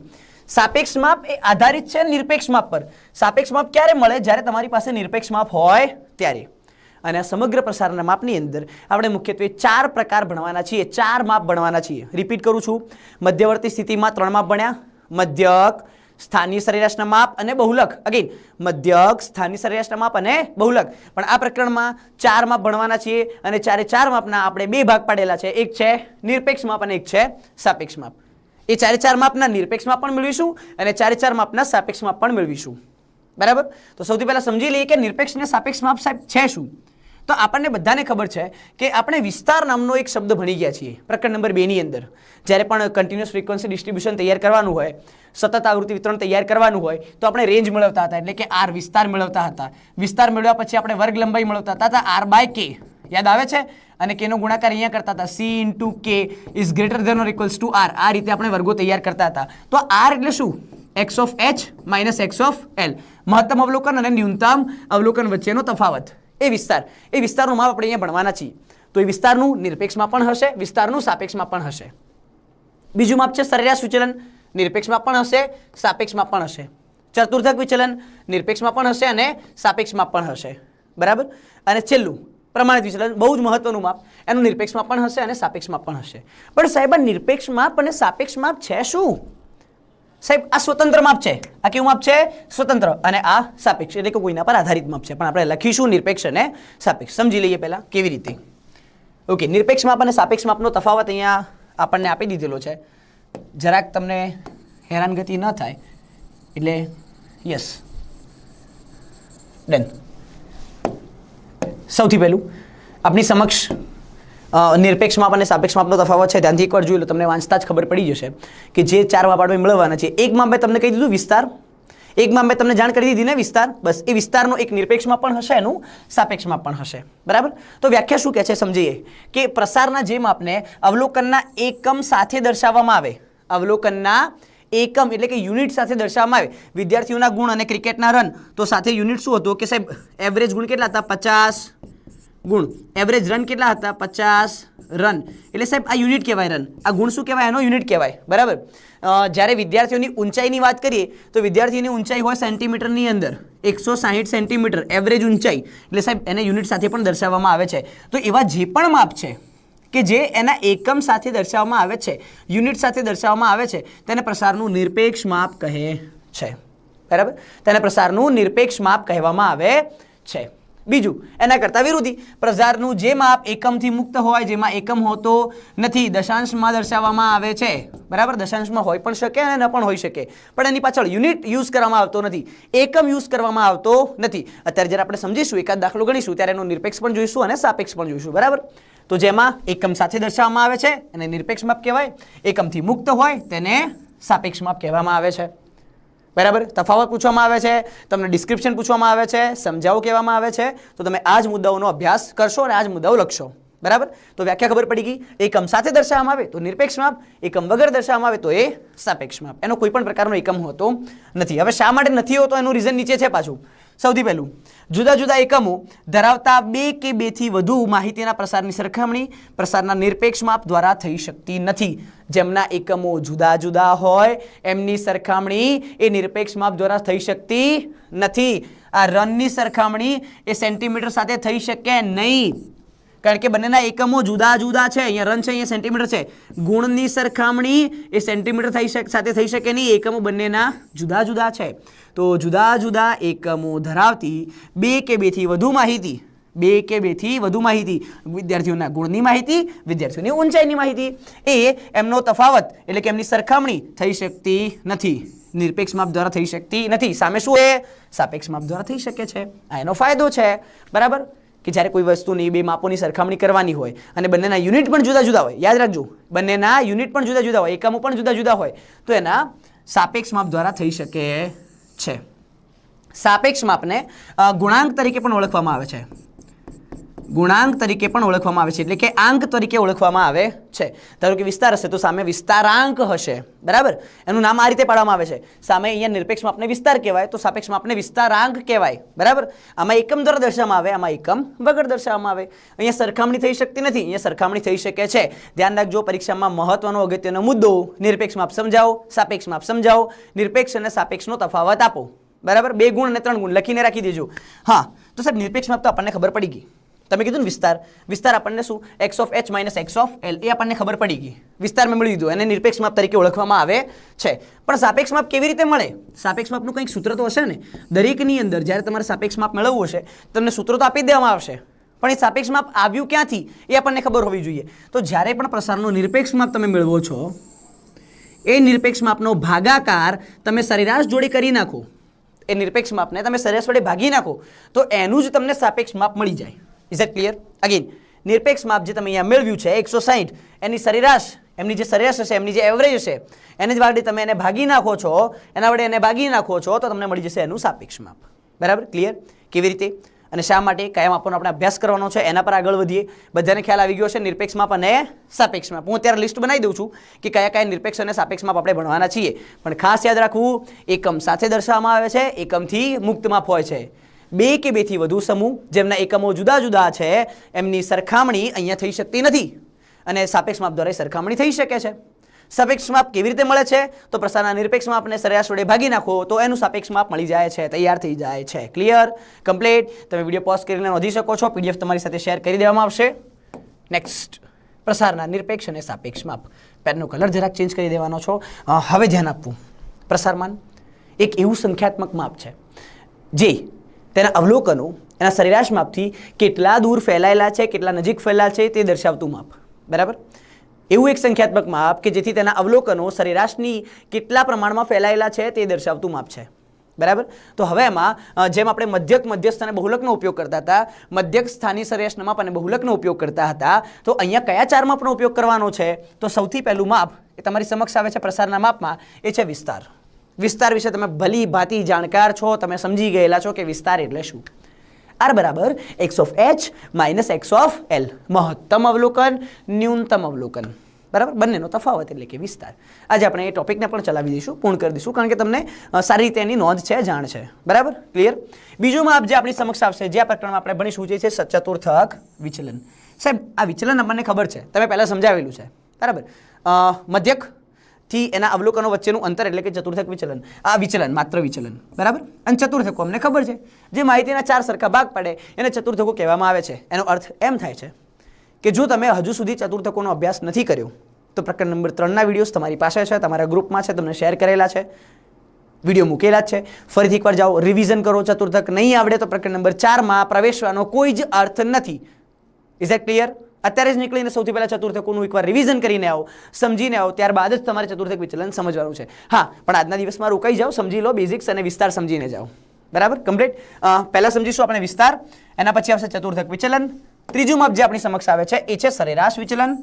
Speaker 1: સાપેક્ષ માપ એ આધારિત છે નિરપેક્ષ માપ પર. સાપેક્ષ માપ ક્યારે મળે? જ્યારે તમારી પાસે નિરપેક્ષ માપ હોય ત્યારે. અને આ સમગ્ર પ્રસારના માપની અંદર આપણે મુખ્યત્વે 4 પ્રકાર ભણવાના છીએ, 4 માપ ભણવાના છીએ. રિપીટ કરું છું, મધ્યવર્તી સ્થિતિમાં 3 માપ ભણ્યા, મધ્યક, સ્થાનીય સરેરાશના માપ અને બહુલક. અગેન મધ્યક, સ્થાનીય સરેરાશના માપ અને બહુલક. પણ આ પ્રકરણમાં 4 માપ ભણવાના છીએ અને 4 માપના આપણે 2 ભાગ પાડેલા છે. એક છે નિરપેક્ષ માપ અને એક છે સાપેક્ષ માપ. એ 4 માપના નિરપેક્ષ માપ પણ મેળવીશું અને 4 માપના સાપેક્ષ માપ પણ મેળવીશું. બરાબર. તો સૌથી પહેલા સમજી લઈએ કે નિરપેક્ષ અને સાપેક્ષ માપ સાહેબ છે શું. તો આપણને બધાને ખબર છે કે આપણે વિસ્તાર નામનો એક શબ્દ ભણી ગયા છીએ પ્રકરણ નંબર 2 ની અંદર. જ્યારે પણ કન્ટિન્યુઅસ ફ્રીક્વન્સી ડિસ્ટ્રીબ્યુશન તૈયાર કરવાનું હોય, સતત આવૃત્તિ વિતરણ તૈયાર કરવાનું હોય તો આપણે રેન્જ મેળવતા હતા, એટલે કે આર વિસ્તાર મેળવતા હતા. વિસ્તાર મેળવ્યા પછી આપણે વર્ગ લંબાઈ મેળવતા હતા આર બાય કે, યાદ આવે છે? અને કે નો ગુણાકાર અહીંયા કરતા હતા, c into k is greater than or equals to r. આ રીતે આપણે વર્ગો તૈયાર કરતા હતા. તો આર એટલે શું? x of h minus x of l, મહત્તમ અવલોકન અને ન્યૂનતમ અવલોકન વચ્ચેનો તફાવત. એ વિસ્તારનું માપ આપણે અહીંયા ભણવાના છીએ. તો એ વિસ્તારનું નિરપેક્ષમાં પણ હશે, વિસ્તારનું સાપેક્ષમાં પણ હશે. બીજું માપ છે સરેરાશ વિચલન, નિરપેક્ષમાં પણ હશે, સાપેક્ષમાં પણ હશે. ચતુર્થક વિચલન નિરપેક્ષમાં પણ હશે અને સાપેક્ષમાં પણ હશે, બરાબર. અને છેલ્લું પ્રમાણિત વિચલન, બહુ જ મહત્વનું માપ, એનું નિરપેક્ષમાં પણ હશે અને સાપેક્ષમાં પણ હશે. પણ સાહેબ આ નિરપેક્ષ માપ અને સાપેક્ષ માપ છે શું? સાહેબ આ સ્વતંત્ર માપ છે. આ કેવું માપ છે? સ્વતંત્ર. અને આ સાપેક્ષ, એટલે કે કોઈના પર આધારિત માપ છે. પણ આપણે લખીશું નિરપેક્ષ અને સાપેક્ષ. સમજી લઈએ પહેલા કેવી રીતે. ઓકે, નિરપેક્ષ માપ અને સાપેક્ષ માપનો તફાવત અહીંયા આપણને આપી દીધેલો છે. જરાક તમને હેરાનગતિ ન થાય એટલે યસ, ડન. સૌથી પહેલું આપણી સમક્ષ નિરપેક્ષ માપ અને સાપેક્ષ માપનો તફાવત છે. ધ્યાનથી એકવાર જોઈ લો, તમને વાંચતા જ ખબર પડી જશે કે જે 4 માપ આપણે મેળવવાના છે. એક માપ મેં તમને કહી દીધું વિસ્તાર, એક માપ મેં તમને જાણ કરી દીધી ને વિસ્તાર, બસ એ વિસ્તારનો એક નિરપેક્ષમાં પણ હશે, એનું સાપેક્ષમાં પણ હશે, બરાબર. તો વ્યાખ્યા શું કહે છે સમજીએ કે પ્રસારના જે માપને અવલોકનના એકમ સાથે દર્શાવવામાં આવે, અવલોકનના એકમ એટલે કે યુનિટ સાથે દર્શાવવામાં આવે. વિદ્યાર્થીઓના ગુણ અને ક્રિકેટના રન, તો સાથે યુનિટ શું હતું કે સાહેબ એવરેજ ગુણ કેટલા હતા? 50 ગુણ. એવરેજ રન કેટલા હતા? 50 રન. એટલે સાહેબ આ યુનિટ કહેવાય રન. આ ગુણ શું કહેવાય? એનો યુનિટ કહેવાય, બરાબર. જ્યારે વિદ્યાર્થીઓની ઊંચાઈની વાત કરીએ તો વિદ્યાર્થીની ઊંચાઈ હોય સેન્ટીમીટરની અંદર 160 સેન્ટીમીટર એવરેજ ઊંચાઈ, એટલે સાહેબ એને યુનિટ સાથે પણ દર્શાવવામાં આવે છે. તો એવા જે પણ માપ છે કે જે એના એકમ સાથે દર્શાવવામાં આવે છે, યુનિટ સાથે દર્શાવવામાં આવે છે, તેને પ્રસારનું નિરપેક્ષ માપ કહે છે, બરાબર. તેને પ્રસારનું નિરપેક્ષ માપ કહેવામાં આવે છે. બીજું એના કરતાં વિરોધી, પ્રસારનું જે માપ એકમથી મુક્ત હોય, જેમાં એકમ હોતો નથી, દશાંશમાં દર્શાવવામાં આવે છે, બરાબર. દશાંશમાં હોઈ પણ શકે અને ન પણ હોઈ શકે, પણ એની પાછળ યુનિટ યુઝ કરવામાં આવતો નથી, એકમ યુઝ કરવામાં આવતો નથી. અત્યારે જ્યારે આપણે સમજીશું, એકાદ દાખલો ગણીશું ત્યારે એનો નિરપેક્ષ પણ જોઈશું અને સાપેક્ષ પણ જોઈશું, બરાબર. તો જેમાં એકમ સાથે દર્શાવવામાં આવે છે એને નિરપેક્ષ માપ કહેવાય, એકમથી મુક્ત હોય તેને સાપેક્ષ માપ કહેવામાં આવે છે, બરાબર. તફાવત પૂછવામાં આવે છે, તમને ડિસ્ક્રિપ્શન પૂછવામાં આવે છે, સમજાવો કહેવામાં આવે છે, તો તમે આ જ મુદ્દાઓનો અભ્યાસ કરશો અને આ જ મુદ્દાઓ લખશો, બરાબર. તો વ્યાખ્યા ખબર પડી ગઈ. એકમ સાથે દર્શાવવામાં આવે તો નિરપેક્ષ માપ, એકમ વગર દર્શાવવામાં આવે તો એ સાપેક્ષ માપ. એનો કોઈ પણ પ્રકારનો એકમ હોતો નથી. હવે શા માટે નથી હોતો એનું રીઝન નીચે છે પાછું. સૌથી પહેલું, જુદા જુદા એકમો ધરાવતા 2 કે 2 થી વધુ માહિતીના પ્રસારની સરખામણી પ્રસારના નિરપેક્ષ માપ દ્વારા થઈ શકતી નથી. જેમના એકમો જુદા જુદા હોય એમની સરખામણી એ નિરપેક્ષ માપ દ્વારા થઈ શકતી નથી. આ રનની સરખામણી એ સેન્ટીમીટર સાથે થઈ શકે નહીં, કારણ કે બંનેના એકમો જુદા જુદા છે. અહીંયા રન છે, અહીંયા સેન્ટીમીટર છે. ગુણની સરખામણી એ સેન્ટીમીટર સાથે થઈ શકે નહીં, એકમો બંનેના જુદા જુદા છે. તો જુદા જુદા એકમો ધરાવતી 2 કે 2 થી વધુ માહિતી, 2 કે 2 થી વધુ માહિતી, વિદ્યાર્થીઓના ગુણની માહિતી, વિદ્યાર્થીઓની ઊંચાઈની માહિતી, એ એમનો તફાવત એટલે કે એમની સરખામણી થઈ શકતી નથી, નિરપેક્ષ માપ દ્વારા થઈ શકતી નથી. સામે શું એ સાપેક્ષ માપ દ્વારા થઈ શકે છે. આ એનો ફાયદો છે, બરાબર. કે જ્યારે કોઈ વસ્તુની 2 માપોની સરખામણી કરવાની હોય અને બંનેના યુનિટ પણ જુદા જુદા હોય, યાદ રાખજો, બંનેના યુનિટ પણ જુદા જુદા હોય, એકમો પણ જુદા જુદા હોય, તો એના સાપેક્ષ માપ દ્વારા થઈ શકે છે. સાપેક્ષ માપને ગુણાંક તરીકે પણ ઓળખવામાં આવે છે, ગુણાંક તરીકે પણ ઓળખવામાં આવે છે, એટલે કે આંક તરીકે ઓળખવામાં આવે છે. ધારો કે વિસ્તાર હશે તો સામે વિસ્તારાંક હશે, બરાબર. એનું નામ આ રીતે પાડવામાં આવે છે. સામે અહીંયા નિરપેક્ષ માપને વિસ્તાર કહેવાય તો સાપેક્ષ માપને વિસ્તારાંક કહેવાય, બરાબર. આમાં એકમ દ્વારા દર્શાવવામાં આવે, આમાં એકમ વગર દર્શાવવામાં આવે. અહીંયા સરખામણી થઈ શકતી નથી, અહીંયા સરખામણી થઈ શકે છે. ધ્યાન રાખજો, પરીક્ષામાં મહત્વનો અગત્યનો મુદ્દો, નિરપેક્ષ માપ સમજાવો, સાપેક્ષ માપ સમજાવો, નિરપેક્ષ અને સાપેક્ષનો તફાવત આપો, બરાબર. 2 ગુણ અને 3 ગુણ લખીને રાખી દેજો. હા, તો સાહેબ નિરપેક્ષ માપ તો આપણને ખબર પડી ગઈ. તમે કીધું ને વિસ્તાર, વિસ્તાર આપણને શું x of h minus x of l, એ આપણને ખબર પડી ગઈ. વિસ્તાર મેં મળી દીધું, એને નિરપેક્ષ માપ તરીકે ઓળખવામાં આવે છે. પણ સાપેક્ષ માપ કેવી રીતે મળે? સાપેક્ષ માપનું કંઈક સૂત્ર તો હશે ને. દરેકની અંદર જ્યારે તમારે સાપેક્ષ માપ મેળવવું હશે તમને સૂત્રો તો આપી દેવામાં આવશે, પણ એ સાપેક્ષ માપ આવ્યું ક્યાંથી એ આપણને ખબર હોવી જોઈએ. તો જ્યારે પણ પ્રસારનો નિરપેક્ષ માપ તમે મેળવો છો, એ નિરપેક્ષ માપનો ભાગાકાર તમે સરેરાશ જોડે કરી નાખો, એ નિરપેક્ષ માપને તમે સરેરાશ વડે ભાગી નાખો તો એનું જ તમને સાપેક્ષ માપ મળી જાય. Is it clear? અગેન નિરપેક્ષ માપ જે તમે અહીંયા મેળવ્યું છે 160, એની સરેરાશ, એમની જે સરેરાશ હશે, એમની જે એવરેજ હશે, એને જ વડે તમે એને ભાગી નાખો છો, એના વડે એને ભાગી નાખો છો તો તમને મળી જશે એનું સાપેક્ષ માપ. બરાબર? ક્લિયર? કેવી રીતે અને શા માટે કયા માપોનો આપણે અભ્યાસ કરવાનો છે એના પર આગળ વધીએ. બધાને ખ્યાલ આવી ગયો છે નિરપેક્ષ માપ અને સાપેક્ષ માપ. હું અત્યારે લિસ્ટ બનાવી દઉં છું કે કયા કયા નિરપેક્ષ અને સાપેક્ષ માપ આપણે ભણવાના છીએ. પણ ખાસ યાદ રાખવું, એકમ સાથે દર્શાવવામાં આવે છે, એકમથી મુક્ત માપ હોય છે. બે કે બેથી વધુ સમૂહ જેમના એકમો જુદા જુદા છે એમની સરખામણી અહીંયા થઈ શકતી નથી અને સાપેક્ષ માપ દ્વારા સરખામણી થઈ શકે છે. સાપેક્ષ માપ કેવી રીતે મળે છે? તો પ્રસારના નિરપેક્ષ માપને સરેરાશ વડે ભાગી નાખો તો એનું સાપેક્ષ માપ મળી જાય છે, તૈયાર થઈ જાય છે. ક્લિયર? કમ્પ્લીટ? તમે વિડીયો પોઝ કરીને નોંધી શકો છો, પીડીએફ તમારી સાથે શેર કરી દેવામાં આવશે. નેક્સ્ટ, પ્રસારના નિરપેક્ષ અને સાપેક્ષ માપ. પેનનો કલર જરાક ચેન્જ કરી દેવાનો છો. હવે ધ્યાન આપવું, પ્રસારમાન એક એવું સંખ્યાત્મક માપ છે જે તેના અવલોકનો એના સરેરાશ માપથી કેટલા દૂર ફેલાયેલા છે, કેટલા નજીક ફેલાયેલા છે તે દર્શાવતું માપ. બરાબર? એવું એક સંખ્યાત્મક માપ કે જેથી તેના અવલોકનો સરેરાશની કેટલા પ્રમાણમાં ફેલાયેલા છે તે દર્શાવતું માપ છે. બરાબર? તો હવે એમાં જેમ આપણે મધ્યક, મધ્યસ્થ અને બહુલકનો ઉપયોગ કરતા હતા, મધ્યક, સ્થાની, સરેરાશના માપ અને બહુલકનો ઉપયોગ કરતા હતા, તો અહીંયા કયા ચાર માપનો ઉપયોગ કરવાનો છે? તો સૌથી પહેલું માપ એ તમારી સમક્ષ આવે છે પ્રસારના માપમાં, એ છે વિસ્તાર. વિસ્તાર વિશે તમે ભલી ભાંતિ જાણકાર છો, તમે સમજી ગયેલા છો કે વિસ્તાર એટલે શું. R બરાબર x of h minus x of l, મહત્તમ અવલોકન, ન્યૂનતમ અવલોકન. બરાબર? બંનેનો તફાવત એટલે કે વિસ્તાર. આજે આપણે એ ટોપિકને પણ ચલાવી દઈશું, પૂર્ણ કરી દઈશું, કારણ કે તમને સારી રીતે એની નોંધ છે, જાણ છે. બરાબર? ક્લિયર? બીજું માપ જે આપણી સમક્ષ આવશે, જે આ પ્રકરણમાં આપણે ભણીશું, જે છે ચતુર્થક વિચલન. સાહેબ, આ વિચલન આપણને ખબર છે, તમે પહેલાં સમજાવેલું છે. બરાબર? મધ્યક થી એના અવલોકનો વચ્ચેનું અંતર એટલે કે ચતુર્થક વિચલન. આ વિચલન, માત્ર વિચલન. બરાબર? અને ચતુર્થકો અમને ખબર છે, જે માહિતીના ચાર સરખા ભાગ પડે એને ચતુર્થકો કહેવામાં આવે છે. એનો અર્થ એમ થાય છે કે જો તમે હજુ સુધી ચતુર્થકોનો અભ્યાસ નથી કર્યો તો પ્રકરણ નંબર 3ના વિડીયોઝ તમારી પાસે છે, તમારા ગ્રુપમાં છે, તમને શેર કરેલા છે, વિડીયો મૂકેલા જ છે. ફરીથી એકવાર જાઓ, રિવિઝન કરો. ચતુર્થક નહીં આવડે તો પ્રકરણ નંબર 4માં પ્રવેશવાનો કોઈ જ અર્થ નથી. Is that clear? અત્યારે જ નીકળીને સૌથી પહેલા ચતુર્થકોનું એકવાર રિવિઝન કરીને આવો, સમજીને આવો, ત્યારબાદ જ તમારે ચતુર્થક વિચલન સમજવાનું છે. હા, પણ આજના દિવસમાં રોકાઈ જાઓ, સમજી લો, બેઝિક્સ અને વિસ્તાર સમજીને જાઓ. બરાબર? કમ્પ્લીટ? પહેલા સમજીશું આપણે વિસ્તાર, એના પછી આવશે ચતુર્થક વિચલન. ત્રીજું માપ જે આપણી સમક્ષ આવે છે એ છે સરેરાશ વિચલન,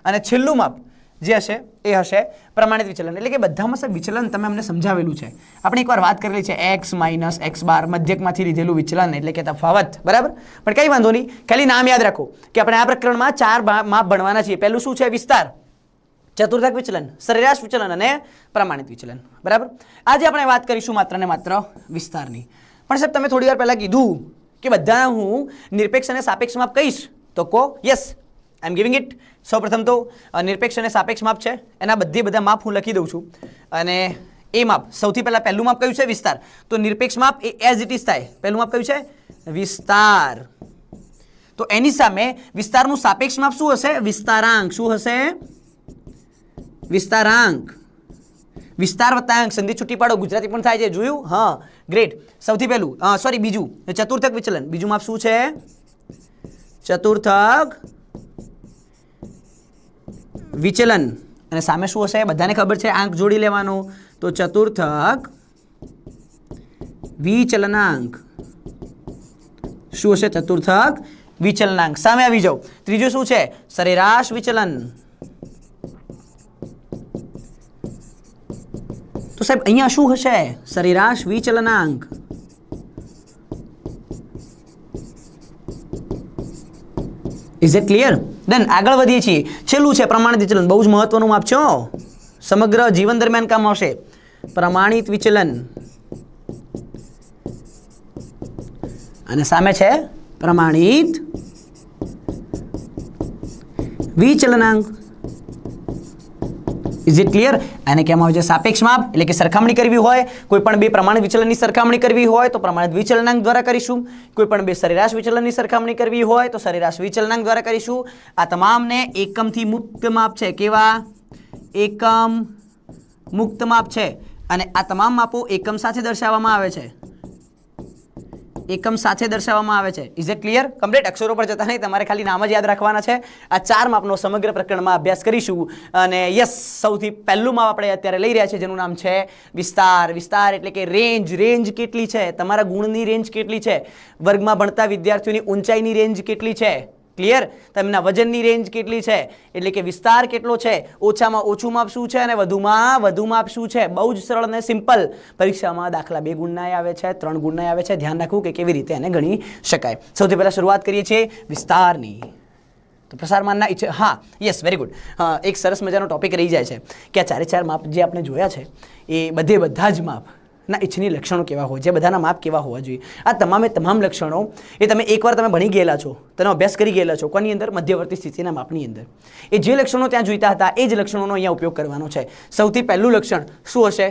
Speaker 1: અને છેલ્લું માપ જે હશે એ હશે પ્રમાણિત વિચલન. એટલે કે બધામાં સર વિચલન તમે અમને સમજાવેલું છે, આપણે એકવાર વાત કરેલી છે, x માઇનસ x બાર, મધ્યકમાંથી લીધેલું વિચલન એટલે કે તફાવત. બરાબર? પણ કંઈ વાંધો નહીં, ખાલી નામ યાદ રાખો કે આપણે આ પ્રકરણમાં ચાર માપ ભણવાના છીએ. પહેલું શું છે? વિસ્તાર, ચતુર્થક વિચલન, સરેરાશ વિચલન અને પ્રમાણિત વિચલન. બરાબર? આજે આપણે વાત કરીશું માત્ર ને માત્ર વિસ્તારની. પણ સાહેબ તમે થોડી વાર પહેલાં કીધું કે બધા હું નિરપેક્ષ અને સાપેક્ષ માપ કહીશ, તો કહો. Yes, I am giving it. સૌપ્રથમ તો નિરપેક્ષ અને સાપેક્ષ માપ છે, એના બધા માપ હું લખી દઉં છું. અને એ માપ સૌથી પહેલું માપ કયું છે? વિસ્તાર. તો નિરપેક્ષ માપ એ એઝ ઇટ ઇઝ થાય. પહેલું માપ કયું છે? વિસ્તાર. તો એની સામે વિસ્તારનું સાપેક્ષ માપ શું હશે? વિસ્તારાંક. શું હશે? વિસ્તારાંક. વિસ્તાર વત્તા અંક, સંધિ છૂટી પાડો, ગુજરાતી પણ થાય છે, જોયું? હા, ગ્રેટ. સૌથી પહેલું બીજું ચતુર્થક વિચલન. બીજું માપ શું છે? ચતુર્થક વિચલન. અને સામે શું હશે? બધાને ખબર છે, આંક જોડી લેવાનો. તો ચતુર્થક વિચલનાંક. શું હશે? ચતુર્થક વિચલનાંક. સામે આવી જાઓ. ત્રીજું શું છે? સરેરાશ વિચલન. તો સાહેબ અહીંયા શું હશે? સરેરાશ વિચલનાંક. Is it clear? દેન આગળ વધીએ છીએ. છેલ્લું છે પ્રમાણિત વિચલન. બહુ જ મહત્વનું માપ છે, સમગ્ર જીવન દરમિયાન કામ આવશે. પ્રમાણિત વિચલન. અને સામે છે પ્રમાણિત વિચલનાંક. Is it clear? આને કહેવામાં આવે છે સાપેક્ષ માપ. એટલે કે સરખામણી કરવી હોય, કોઈ પણ બે પ્રમાણિત વિચલનની સરખામણી કરવી હોય તો પ્રમાણિત વિચલનાંક દ્વારા કરીશું. કોઈ પણ બે સરેરાશ વિચલનની સરખામણી કરવી હોય તો સરેરાશ વિચલનાંક દ્વારા કરીશું. આ તમામને એકમથી મુક્ત માપ છે. કેવા? એકમ મુક્ત માપ છે. અને આ તમામ માપો એકમ સાથે દર્શાવવામાં આવે છે. એકમ સાથે દર્શાવવામાં આવે છે. Is it clear? કમ્પ્લીટ. અક્ષરો પર જતા નહીં, તમારે ખાલી નામ જ યાદ રાખવાના છે. આ 4 માપનો સમગ્ર પ્રકરણમાં અભ્યાસ કરીશું. અને યસ, સૌથી પહેલું માપ આપણે અત્યારે લઈ રહ્યા છીએ જેનું નામ છે વિસ્તાર. વિસ્તાર એટલે કે રેન્જ. રેન્જ કેટલી છે? તમારા ગુણની રેન્જ કેટલી છે? વર્ગમાં ભણતા વિદ્યાર્થીઓની ઊંચાઈની રેન્જ કેટલી છે? ક્લિયર? તેમના વજનની રેન્જ કેટલી છે? એટલે કે વિસ્તાર કેટલો છે? ઓછામાં ઓછું માપ શું છે અને વધુમાં વધુ માપ શું છે? બહુ જ સરળ અને સિમ્પલ. પરીક્ષામાં દાખલા 2 ગુણના આવે છે, 3 ગુણના આવે છે. ધ્યાન રાખવું કે કેવી રીતે એને ગણી શકાય. સૌથી પહેલા શરૂઆત કરીએ છીએ વિસ્તારની. તો પ્રસારમાનના હા, યસ, વેરી ગુડ. એક સરસ મજાનો ટોપિક રહી જાય છે કે આ 4 માપ જે આપણે જોયા છે એ બધા જ માપ ના ઇચ્છનીય લક્ષણો કેવા હોય છે, બધાના માપ કેવા હોવા જોઈએ. આ તમામ લક્ષણો એ તમે એકવાર તમે ભણી ગયેલા છો, તેનો અભ્યાસ કરી ગયેલા છો. કોની અંદર? મધ્યવર્તી સ્થિતિના માપની અંદર. એ જે લક્ષણો ત્યાં જોઈતા હતા એ જ લક્ષણોનો અહીંયા ઉપયોગ કરવાનો છે. સૌથી પહેલું લક્ષણ શું હશે?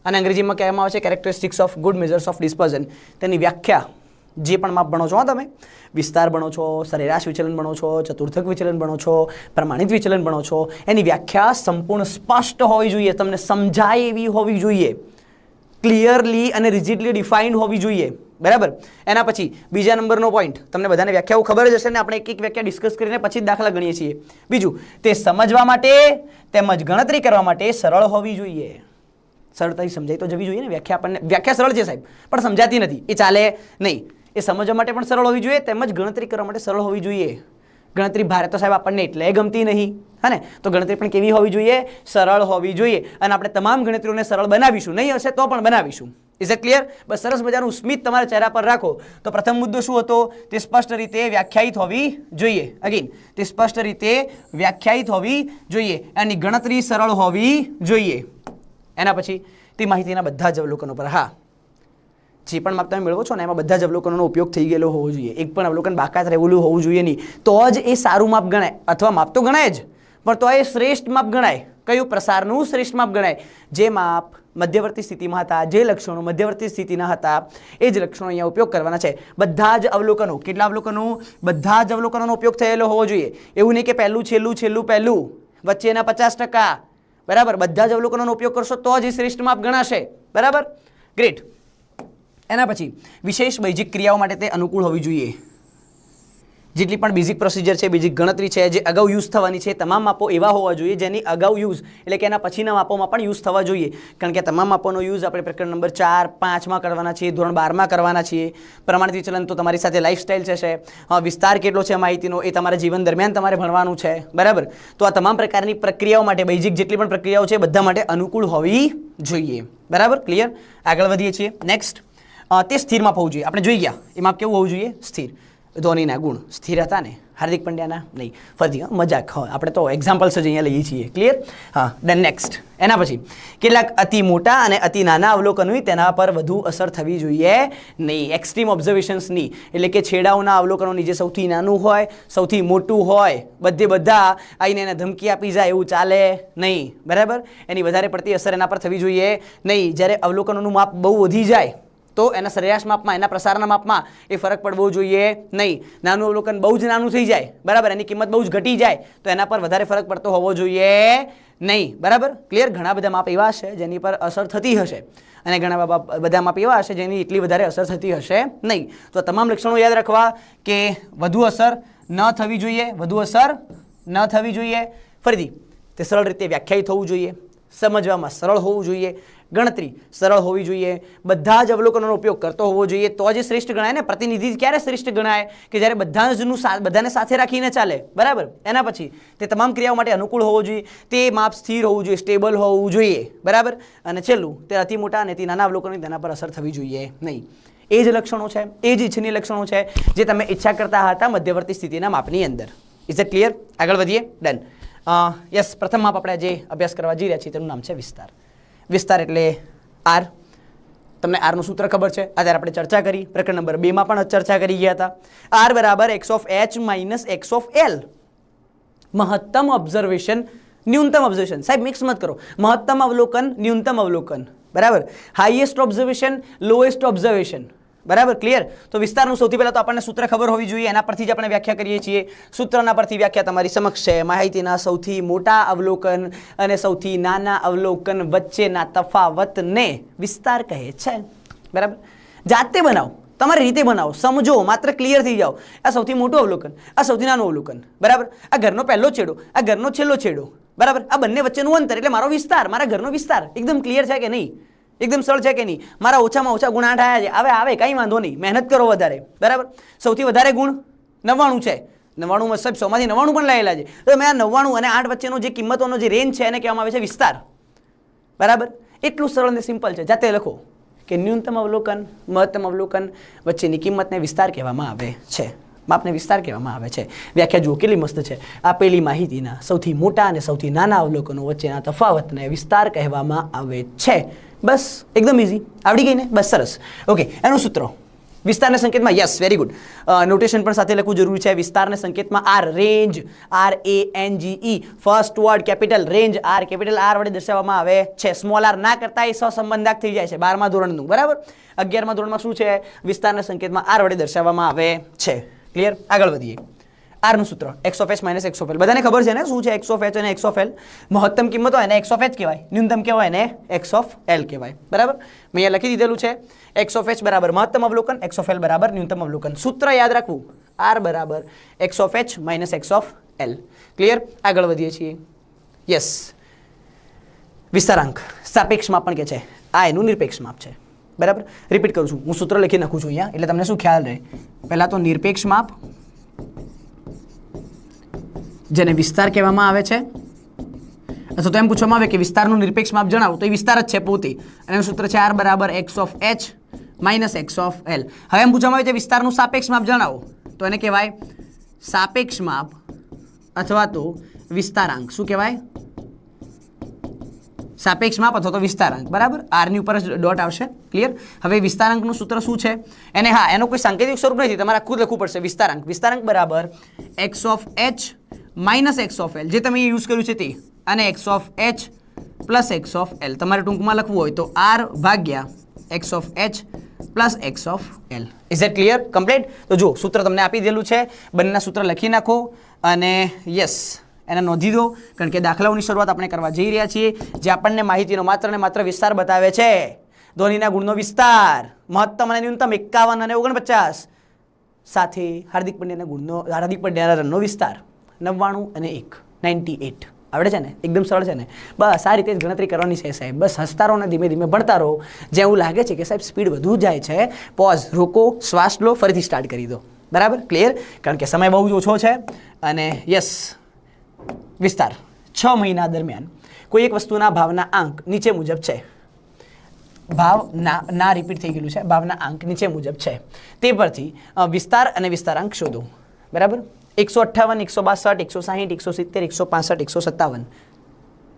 Speaker 1: અને અંગ્રેજીમાં કહેવામાં આવે છે characteristics of good measures of dispersion. તેની વ્યાખ્યા જે પણ માપ ભણો છો તમે, વિસ્તાર ભણો છો, સરેરાશ વિચલન ભણો છો, ચતુર્થક વિચલન ભણો છો, પ્રમાણિત વિચલન ભણો છો, એની વ્યાખ્યા સંપૂર્ણ સ્પષ્ટ હોવી જોઈએ, તમને સમજાય એવી હોવી જોઈએ, ક્લિયરલી અને રિજિડલી ડિફાઇન્ડ હોવી જોઈએ. બરાબર? એના પછી બીજા નંબરનો પોઈન્ટ, તમને બધાને વ્યાખ્યાઓ ખબર જ હશે ને, આપણે એક એક વ્યાખ્યા ડિસ્કસ કરીને પછી જ દાખલા ગણીએ છીએ. બીજું, તે સમજવા માટે તેમજ ગણતરી કરવા માટે સરળ હોવી જોઈએ. સરળતાથી સમજાઈ તો જવી જોઈએ ને. વ્યાખ્યા સરળ છે સાહેબ, પણ સમજાતી નથી, એ ચાલે નહીં. એ સમજવા માટે પણ સરળ હોવી જોઈએ, તેમજ ગણતરી કરવા માટે સરળ હોવી જોઈએ. ગણતરી ભારે તો સાહેબ આપણને એટલે ગમતી નહીં, હા ને? તો ગણતરી પણ કેવી હોવી જોઈએ? સરળ હોવી જોઈએ. અને આપણે તમામ ગણતરીઓને સરળ બનાવીશું, નહીં હશે તો પણ બનાવીશું. Is it clear? બસ સરસ મજાનું સ્મિત તમારા ચહેરા પર રાખો. તો પ્રથમ મુદ્દો શું હતો? તે સ્પષ્ટ રીતે વ્યાખ્યાયિત હોવી જોઈએ. અગેન, તે સ્પષ્ટ રીતે વ્યાખ્યાયિત હોવી જોઈએ. એની ગણતરી સરળ હોવી જોઈએ. એના પછી તે માહિતીના બધા જ અવલોકનો પર, હા, જે પણ માપ તમે મેળવો છો ને એમાં બધા જ અવલોકનોનો ઉપયોગ થઈ ગયેલો હોવો જોઈએ. એક પણ અવલોકન બાકાત રહેલું હોવું જોઈએ નહીં. તો જ એ સારું માપ ગણાય. અથવા માપ તો ગણાય જ, પણ તો એ શ્રેષ્ઠ માપ ગણાય. કયું? પ્રસારનું શ્રેષ્ઠ માપ ગણાય. જે માપ મધ્યવર્તી સ્થિતિમાં હતા, જે લક્ષણો મધ્યવર્તી સ્થિતિના હતા, એ જ લક્ષણો અહીંયા ઉપયોગ કરવાના છે. બધા જ અવલોકનો. કેટલા અવલોકનો? બધા જ અવલોકનોનો ઉપયોગ થયેલો હોવો જોઈએ. એવું નહીં કે પહેલું છેલ્લું, છેલ્લું પહેલું, વચ્ચેના 50%. બરાબર? બધા જ અવલોકનોનો ઉપયોગ કરશો તો જ શ્રેષ્ઠ માપ ગણાશે. બરાબર? ગ્રેટ. એના પછી વિશેષ બૈજિક ક્રિયાઓ માટે તે અનુકૂળ હોવી જોઈએ. જેટલી પણ બેઝિક પ્રોસિજર છે, બેઝિક ગણતરી છે, જે અગાઉ યુઝ થવાની છે, તમામ માપો એવા હોવા જોઈએ જેની અગાઉ યુઝ એટલે કે એના પછીના માપોમાં પણ યુઝ થવા જોઈએ. કારણ કે તમામ માપોનો યુઝ આપણે પ્રકરણ નંબર 4, 5માં કરવાના છીએ, ધોરણ 12માં કરવાના છીએ. પ્રમાણિત વિચલન તો તમારી સાથે લાઇફસ્ટાઇલ છે. વિસ્તાર કેટલો છે માહિતીનો એ તમારા જીવન દરમિયાન તમારે ભણવાનું છે. બરાબર? તો આ તમામ પ્રકારની પ્રક્રિયાઓ માટે બેઝિક જેટલી પણ પ્રક્રિયાઓ છે બધા માટે અનુકૂળ હોવી જોઈએ. બરાબર? ક્લિયર? આગળ વધીએ છીએ. નેક્સ્ટ, તે સ્થિર માપ હોવું જોઈએ. આપણે જોઈ ગયા એ માપ કેવું હોવું જોઈએ? સ્થિર. ધોનીના ગુણ સ્થિર હતા ને, હાર્દિક પંડ્યાના નહીં. ફરીથી મજાક, આપણે તો એક્ઝામ્પલ્સ જ અહીંયા લઈએ છીએ. ક્લિયર? હા, ડન. નેક્સ્ટ, એના પછી કેટલાક અતિ મોટા અને અતિ નાના અવલોકનોની તેના પર વધુ અસર થવી જોઈએ નહીં. એક્સ્ટ્રીમ ઓબ્ઝર્વેશન્સની એટલે કે છેડાઓના અવલોકનોની, જે સૌથી નાનું હોય, સૌથી મોટું હોય, બધા આવીને એને ધમકી આપી જાય એવું ચાલે નહીં. બરાબર? એની વધારે પડતી અસર એના પર થવી જોઈએ નહીં. જ્યારે અવલોકનોનું માપ બહુ વધી જાય તો એના સરેરાશ માપમાં, એના પ્રસારના માપમાં એ ફરક પડવો જોઈએ નહીં. નાનું અવલોકન બહુ જ નાનું થઈ જાય, બરાબર, એની કિંમત બહુ જ ઘટી જાય તો એના પર વધારે ફરક પડતો હોવો જોઈએ નહીં. બરાબર? ક્લિયર? ઘણા બધા માપ એવા હશે જેની પર અસર થતી હશે અને ઘણા બધા માપ એવા હશે જેની એટલી વધારે અસર થતી હશે નહીં. તો તમામ લક્ષણો યાદ રાખવા કે વધુ અસર ન થવી જોઈએ, વધુ અસર ન થવી જોઈએ. ફરીથી, તે સરળ રીતે વ્યાખ્યાયિત હોવું જોઈએ, સમજવામાં સરળ હોવું જોઈએ, ગણતરી સરળ હોવી જોઈએ, બધા જ અવલોકનોનો ઉપયોગ કરતો હોવો જોઈએ. તો જ શ્રેષ્ઠ ગણાય ને. પ્રતિનિધિ ક્યારે શ્રેષ્ઠ ગણાય? કે જ્યારે બધાને સાથે રાખીને ચાલે. બરાબર? એના પછી તે તમામ ક્રિયાઓ માટે અનુકૂળ હોવો જોઈએ, તે માપ સ્થિર હોવું જોઈએ, સ્ટેબલ હોવું જોઈએ. બરાબર? અને છેલ્લું, તે અતિ મોટા અને અતિ નાના અવલોકનોની તેના પર અસર થવી જોઈએ નહીં. એ જ લક્ષણો છે, એ જ ઇચ્છનીય લક્ષણો છે જે તમે ઈચ્છા કરતા હતા મધ્યવર્તી સ્થિતિના માપની અંદર. Is it clear? આગળ વધીએ. ડન. યસ, પ્રથમ માપ આપણે જે અભ્યાસ કરવા જઈ રહ્યા છીએ તેનું નામ છે વિસ્તાર. વિસ્તાર એટલે આર. તમને આરનું સૂત્ર ખબર છે? અત્યારે આપણે ચર્ચા કરી, પ્રકરણ નંબર 2માં પણ ચર્ચા કરી ગયા હતા. આર બરાબર x of h minus x of l. મહત્તમ ઓબ્ઝર્વેશન, ન્યૂનતમ ઓબ્ઝર્વેશન. સાહેબ મિક્સ મત કરો. મહત્તમ અવલોકન, ન્યૂનતમ અવલોકન. બરાબર? Highest observation, lowest observation. બરાબર? ક્લિયર? તો વિસ્તારનું સૌથી પહેલાં તો આપણને સૂત્ર ખબર હોવી જોઈએ, એના પરથી જ આપણે વ્યાખ્યા કરીએ છીએ. સૂત્રના પરથી વ્યાખ્યા તમારી સમક્ષ છે. માહિતીના સૌથી મોટા અવલોકન અને સૌથી નાના અવલોકન વચ્ચેના તફાવતને વિસ્તાર કહે છે. બરાબર? જાતે બનાવો, તમારી રીતે બનાવો, સમજો, માત્ર ક્લિયર થઈ જાઓ. આ સૌથી મોટું અવલોકન, આ સૌથી નાનું અવલોકન, બરાબર. આ ઘરનો પહેલો છેડો, આ ઘરનો છેલ્લો છેડો, બરાબર. આ બંને વચ્ચેનું અંતર એટલે મારો વિસ્તાર, મારા ઘરનો વિસ્તાર. એકદમ ક્લિયર છે કે નહીં? એકદમ સરળ છે કે નહીં? મારા ઓછામાં ઓછા ગુણ 8 આવ્યા છે. હવે આવે કંઈ વાંધો નહીં, મહેનત કરો વધારે, બરાબર. સૌથી વધારે ગુણ 99 છે. 99 સાહેબ 100 માંથી 99 પણ લાયેલા છે. તો તમે આ 99 અને 8 વચ્ચેનો જે કિંમતોનો જે રેન્જ છે એને કહેવામાં આવે છે વિસ્તાર, બરાબર. એટલું સરળ અને સિમ્પલ છે. જાતે લખો કે ન્યૂનતમ અવલોકન મહત્તમ અવલોકન વચ્ચેની કિંમતને વિસ્તાર કહેવામાં આવે છે. માપને વિસ્તાર કહેવામાં આવે છે. વ્યાખ્યા જુઓ કેટલી મસ્ત છે. આપેલી માહિતીના સૌથી મોટા અને સૌથી નાના અવલોકનો વચ્ચેના તફાવતને વિસ્તાર કહેવામાં આવે છે. બસ એકદમ ઇઝી, આવડી ગઈ ને? બસ સરસ. ઓકે, એનું સૂત્ર વિસ્તારના સંકેતમાં, યસ વેરી ગુડ, નોટેશન પણ સાથે લખવું જરૂરી છે. વિસ્તારના સંકેતમાં R, range, RANGE, first word capital range, R capital R વડે દર્શાવવામાં આવે છે. સ્મોલ આર ના કરતા એ સહસંબંધક થઈ જાય છે 12મા ધોરણનું, બરાબર. 11મા ધોરણમાં શું છે? વિસ્તારના સંકેતમાં આર વડે દર્શાવવામાં આવે છે. ક્લિયર? આગળ વધીએ. આરનું સૂત્ર x of h minus x of l. બધાને ખબર છે ને શું છે x of h અને x of l? મહત્તમ કિંમત હોય એને x of h કહેવાય, ન્યૂનતમ કહેવાય એને x of l કહેવાય, બરાબર. મેં અહીંયા લખી દીધેલું છે x of h બરાબર મહત્તમ અવલોકન, x of l બરાબર ન્યૂનતમ અવલોકન. સૂત્ર યાદ રાખવું, r બરાબર x of h minus x of l. Clear? આગળ વધીએ છીએ. યસ, વિસ્તારાંક સાપેક્ષ માપ પણ કે છે. આ એનું નિરપેક્ષ માપ છે, બરાબર. રિપીટ કરું છું, હું સૂત્ર લખી નાખું છું અહીંયા એટલે તમને શું ખ્યાલ રહે. પહેલાં તો નિરપેક્ષ માપ, જેને વિસ્તાર કહેવામાં આવે છે, અથવા તો એમ પૂછવામાં આવે કે વિસ્તારનું નિરપેક્ષ માપ જણાવો, તો એ વિસ્તાર જ છે પોતે. અને એનું સૂત્ર છે r બરાબર x of h minus x of l. હવે એમ પૂછવામાં આવે છે વિસ્તારનું સાપેક્ષ માપ જણાવો, તો એને કહેવાય સાપેક્ષ માપ અથવા તો વિસ્તારાંક. શું કહેવાય? સાપેક્ષ માપ અથવા તો વિસ્તારાંક, બરાબર. r ની ઉપર જ ડોટ આવશે. ક્લિયર? હવે વિસ્તારાંકનું સૂત્ર શું છે? એને હા, એનો કોઈ સાંકેતિક સ્વરૂપ નથી, તમારે ખુદ લખવું પડશે. વિસ્તારાંક, વિસ્તારાંક બરાબર x of h minus x of l, જે તમે યુઝ કર્યું છે તે, અને x of h plus x of l. તમારે ટૂંકમાં લખવું હોય તો r ભાગ્યા x of h plus x of l. Is that clear? Complete? તો જો સૂત્ર તમને આપી દેલું છે, બંનેના સૂત્ર લખી નાખો અને યસ એને નોંધી દો, કારણ કે દાખલાઓની શરૂઆત આપણે કરવા જઈ રહ્યા છીએ, જે આપણને માહિતીનો માત્ર ને માત્ર વિસ્તાર બતાવે છે. ધ્વનિના ગુણનો વિસ્તાર, મહત્તમ અને ન્યૂનતમ 51 અને 49, સાથે હાર્દિક પંડ્યાના રનનો વિસ્તાર 99 અને 1, 98. આવડે છે ને? એકદમ સરળ છે ને? બસ આ રીતે જ ગણતરી કરવાની છે સાહેબ. બસ હસતા રહો ને ધીમે ધીમે ભણતા રહો. જે એવું લાગે છે કે સાહેબ સ્પીડ વધુ જાય છે, પોઝ, રોકો, શ્વાસ લો, ફરીથી સ્ટાર્ટ કરી દો, બરાબર. ક્લિયર? કારણ કે સમય બહુ જ ઓછો છે. અને યસ, વિસ્તાર 6 મહિના દરમિયાન કોઈ એક વસ્તુના ભાવના આંક નીચે મુજબ છે. ભાવના રિપીટ થઈ ગયેલું છે. ભાવના આંક નીચે મુજબ છે. તે પરથી વિસ્તાર અને વિસ્તારાંક શોધો, બરાબર. 158, 162, 160, 170, 165, 157.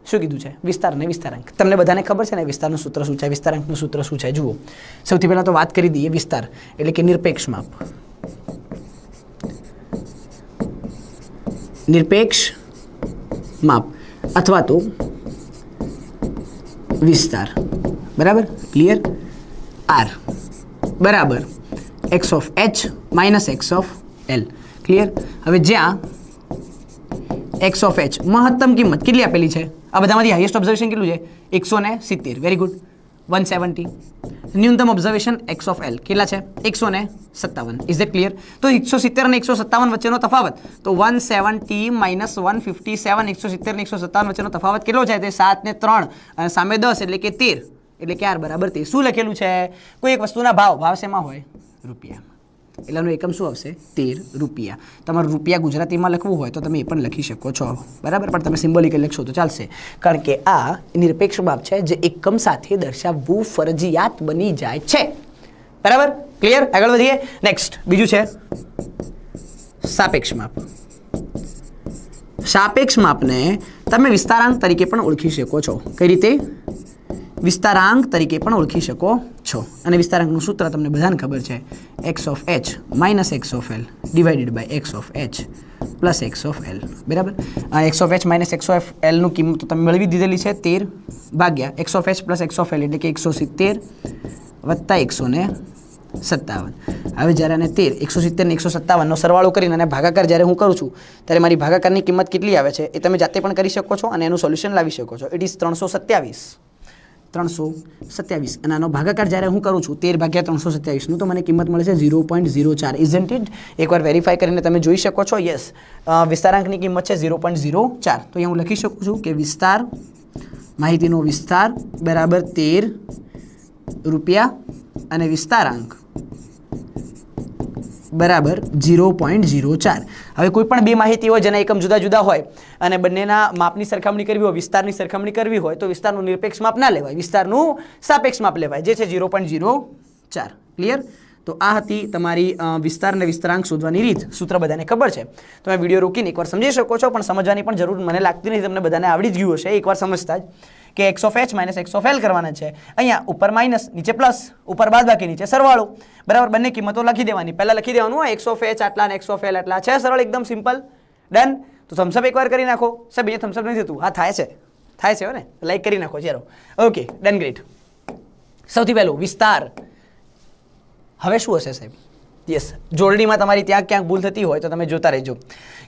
Speaker 1: શું કીધું છે? વિસ્તાર અને વિસ્તારાંક. તમને બધાને ખબર છે ને વિસ્તારનું સૂત્ર શું છે, વિસ્તારાંકનું સૂત્ર શું છે? જુઓ, સૌથી પહેલાં તો વાત કરી દઈએ વિસ્તાર એટલે કે નિરપેક્ષ માપ. નિરપેક્ષ માપ અથવા તો વિસ્તાર, બરાબર. ક્લિયર? r બરાબર x of h minus x of l. Clear? હવે જ્યાં x of h મહત્તમ કિંમત કેટલી આપેલી છે? આ બધામાંથી હાઈએસ્ટ ઓબ્ઝર્વેશન કેટલું છે? 170. Very good, 170. ન્યૂનતમ ઓબ્ઝર્વેશન x of l કેટલા છે? 157. Is that clear? તો 170 અને 157 વચ્ચેનો તફાવત, તો 170 માઇનસ 157, 170 ને 157 વચ્ચેનો તફાવત કેટલો છે? તે 7 ને 3 અને સામે 10 એટલે કે 13, એટલે કે r બરાબર 13. શું લખેલું છે? કોઈ એક વસ્તુના ભાવ શેમાં હોય? રૂપિયા. એટલે એનું એકમ શું આવશે? 13 રૂપિયા. તમારું રૂપિયા ગુજરાતીમાં લખવું હોય તો તમે એ પણ લખી શકો છો, બરાબર. પણ તમે સિમ્બોલિકલી લખશો તો ચાલશે, કારણ કે આ નિરપેક્ષ માપ છે જે એકમ સાથે દર્શાવવું ફરજિયાત બની જાય છે, બરાબર. ક્લિયર? આગળ વધીએ. નેક્સ્ટ બીજું છે સાપેક્ષ માપ. સાપેક્ષ માપને તમે વિસ્તારાંક તરીકે પણ ઓળખી શકો છો. કઈ રીતે? વિસ્તારાંક તરીકે પણ ઓળખી શકો છો. અને વિસ્તારાંકનું સૂત્ર તમને બધાને ખબર છે, x of h minus x of l divided by x of h plus x of l, બરાબર. x of h minus x of l નું કિંમત તમે મેળવી દીધેલી છે 13 ભાગ્યા x of h plus x of l એટલે કે 170 વત્તા 157. હવે જ્યારે આને 13, 170 ને 157નો સરવાળો કરીને અને ભાગાકાર જ્યારે હું કરું છું ત્યારે મારી ભાગાકારની કિંમત કેટલી આવે છે એ તમે જાતે પણ કરી શકો છો અને એનું સોલ્યુશન લાવી શકો છો. It is 327. 327 અને આનો ભાગાકાર જ્યારે હું કરું છું 13 ભાગ્યા 327 નું તો મને કિંમત મળે છે 0.04 ઇઝન્ટ ઇટ એકવાર વેરીફાઈ કરીને તમે જોઈ શકો છો યસ વિસ્તારાંકની કિંમત છે 0.04 તો અહીંયા હું લખી શકું છું કે વિસ્તાર માહિતીનો વિસ્તાર બરાબર 13 રૂપિયા અને વિસ્તારાંક બરાબર 0.04 હવે કોઈ પણ બે માહિતી હોય જેના એકમ જુદા જુદા હોય અને બંનેના માપની સરખામણી કરવી હોય વિસ્તારની સરખામણી કરવી હોય તો વિસ્તારનું નિરપેક્ષ માપ ના લેવાય વિસ્તારનું સાપેક્ષ માપ લેવાય જે છે 0.04 ક્લિયર તો આ હતી તમારી વિસ્તાર અને વિસ્તારાંક શોધવાની રીત સૂત્ર બધાને ખબર છે તમે વિડીયો રોકીને એકવાર સમજી શકો છો પણ સમજવાની પણ જરૂર મને લાગતી નથી તમને બધાને આવડી જ ગયું હશે એકવાર સમજતા જ કે x of h minus x of l કરવાના છે અહીંયા ઉપર માઇનસ નીચે પ્લસ ઉપર બાદબાકી નીચે સરવાળો બરાબર બંને કિંમતો લખી દેવાની પહેલા લખી દેવાનું x of h આટલા અને x of l આટલા છે સરળ એકદમ સિમ્પલ ડન તો થમ્સઅપ એકવાર કરી નાખો સાહેબ અહીંયા થમ્સઅપ નથી થતું હા થાય છે ને લાઈક કરી નાખો ચાલો ઓકે ડન ગ્રેટ સૌથી પહેલું વિસ્તાર હવે શું હશે સાહેબ યસ જોડણીમાં તમારી ત્યાં ક્યાંક ભૂલ થતી હોય તો તમે જોતા રહેજો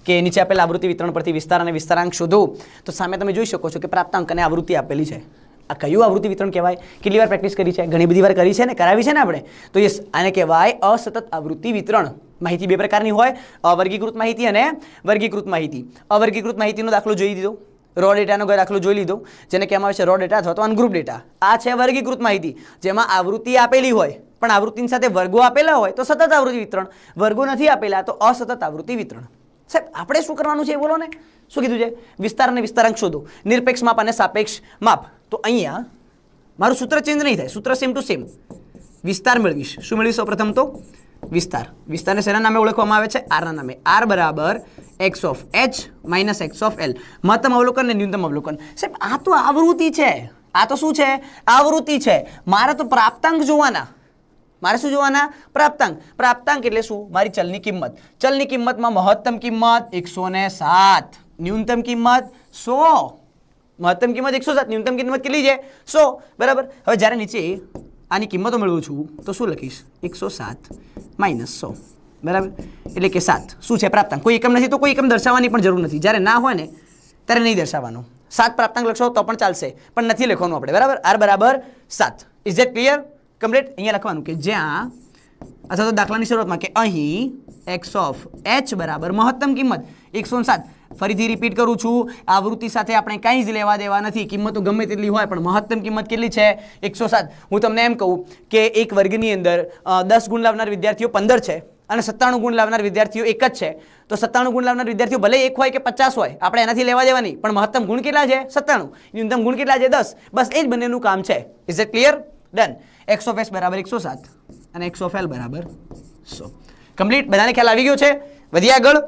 Speaker 1: કે નીચે આપેલ આવૃત્તિ વિતરણ પરથી વિસ્તાર અને વિસ્તારાંક શોધો તો સામે તમે જોઈ શકો છો કે પ્રાપ્તાંક અને આવૃત્તિ આપેલી છે આ કયું આવૃત્તિ વિતરણ કહેવાય કેટલી વાર પ્રેક્ટિસ કરી છે ઘણી બધી વાર કરી છે ને કરાવી છે ને આપણે તો યસ આને કહેવાય અસતત આવૃત્તિ વિતરણ માહિતી બે પ્રકારની હોય અવર્ગીકૃત માહિતી અને વર્ગીકૃત માહિતી અવર્ગીકૃત માહિતીનો દાખલો જોઈ દીધો રો ડેટાનો દાખલો જોઈ લીધો જેને કહેવામાં આવે છે રો ડેટા અથવા તો અનગ્રુપ ડેટા આ છે વર્ગીકૃત માહિતી જેમાં આવૃત્તિ આપેલી હોય પણ આવૃત્તિની સાથે વર્ગો આપેલા હોય તો સતત આવૃત્તિ વિતરણ વર્ગો નથી આપેલા તો અસતત આવૃત્તિ વિતરણ સાહેબ આપણે શું કરવાનું છે એ બોલો ને શું કીધું છે વિસ્તાર અને વિસ્તારાંક શોધો નિરપેક્ષ માપ અને સાપેક્ષ માપ તો અહીંયા મારું સૂત્ર ચેન્જ નહીં થાય સૂત્ર સેમ ટુ સેમ વિસ્તાર મેળવીશ શું મેળવીશ પ્રથમ તો વિસ્તારને શેના નામે ઓળખવામાં આવે છે આરના નામે આર બરાબર x of h minus x of l મહત્તમ અવલોકન અને ન્યૂનતમ અવલોકન સાહેબ આ તો આવૃત્તિ છે આ તો શું છે આવૃત્તિ છે મારે તો પ્રાપ્તાંક જોવાના મારે શું જોવાના પ્રાપ્તાંક એટલે શું મારી ચલની કિંમતમાં મહત્તમ કિંમત 107 ન્યૂનતમ કિંમત 100 મહત્તમ કિંમત 107 ન્યૂનતમ કિંમત કેટલી છે 100 બરાબર હવે જ્યારે નીચે આની કિંમતો મેળવું છું તો શું લખીશ 107 માઇનસ 100 બરાબર એટલે કે 7 શું છે પ્રાપ્તાંક કોઈ એકમ નથી તો કોઈ એકમ દર્શાવવાની પણ જરૂર નથી જ્યારે ના હોય ને ત્યારે નહીં દર્શાવવાનો 7 પ્રાપ્તાંક લખશો તો પણ ચાલશે પણ નથી લખવાનું આપણે બરાબર આર બરાબર 7 ઇઝ ધેટ ક્લિયર કમ્પ્લીટ અહીંયા લખવાનું કે જ્યાં અથવા તો દાખલાની શરૂઆતમાં કે અહીં x of h બરાબર મહત્તમ કિંમત 107 ફરીથી રિપીટ કરું છું આવૃત્તિ સાથે આપણે કંઈ જ લેવા દેવા નથી કિંમતો ગમે તેટલી હોય પણ મહત્તમ કિંમત કેટલી છે 107 હું તમને એમ કહું કે એક વર્ગની અંદર 10 ગુણ લાવનાર વિદ્યાર્થીઓ 15 છે અને 97 ગુણ લાવનાર વિદ્યાર્થીઓ એક જ છે તો 97 ગુણ લાવનાર વિદ્યાર્થીઓ ભલે 1 હોય કે 50 હોય આપણે એનાથી લેવા દેવા નહીં પણ મહત્તમ ગુણ કેટલા છે 97 ન્યૂનતમ ગુણ કેટલા છે 10 બસ એ જ બંનેનું કામ છે is it clear done x of h બરાબર 107 અને x of l બરાબર 100 કમ્પ્લીટ બધાને ખ્યાલ આવી ગયો છે વધીએ આગળ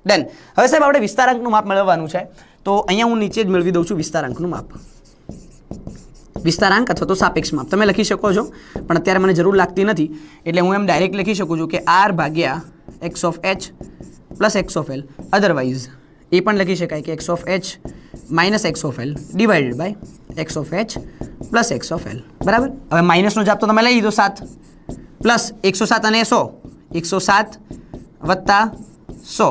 Speaker 1: ડન હવે સાહેબ આપણે વિસ્તારાંકનું માપ મેળવવાનું છે તો અહીંયા હું નીચે જ મેળવી દઉં છું વિસ્તારાંકનું માપ વિસ્તારાંક અથવા તો સાપેક્ષ માપ તમે લખી શકો છો પણ અત્યારે મને જરૂર લાગતી નથી એટલે હું એમ ડાયરેક્ટ લખી શકું છું કે r ભાગ્યા x of h plus x of l otherwise એ પણ લખી શકાય કે x of h minus x of l divided by x of h plus x of l બરાબર હવે માઇનસનો જવાબ તો તમે લઈ લીધો 7 પ્લસ 107 અને 100 107 વત્તા 100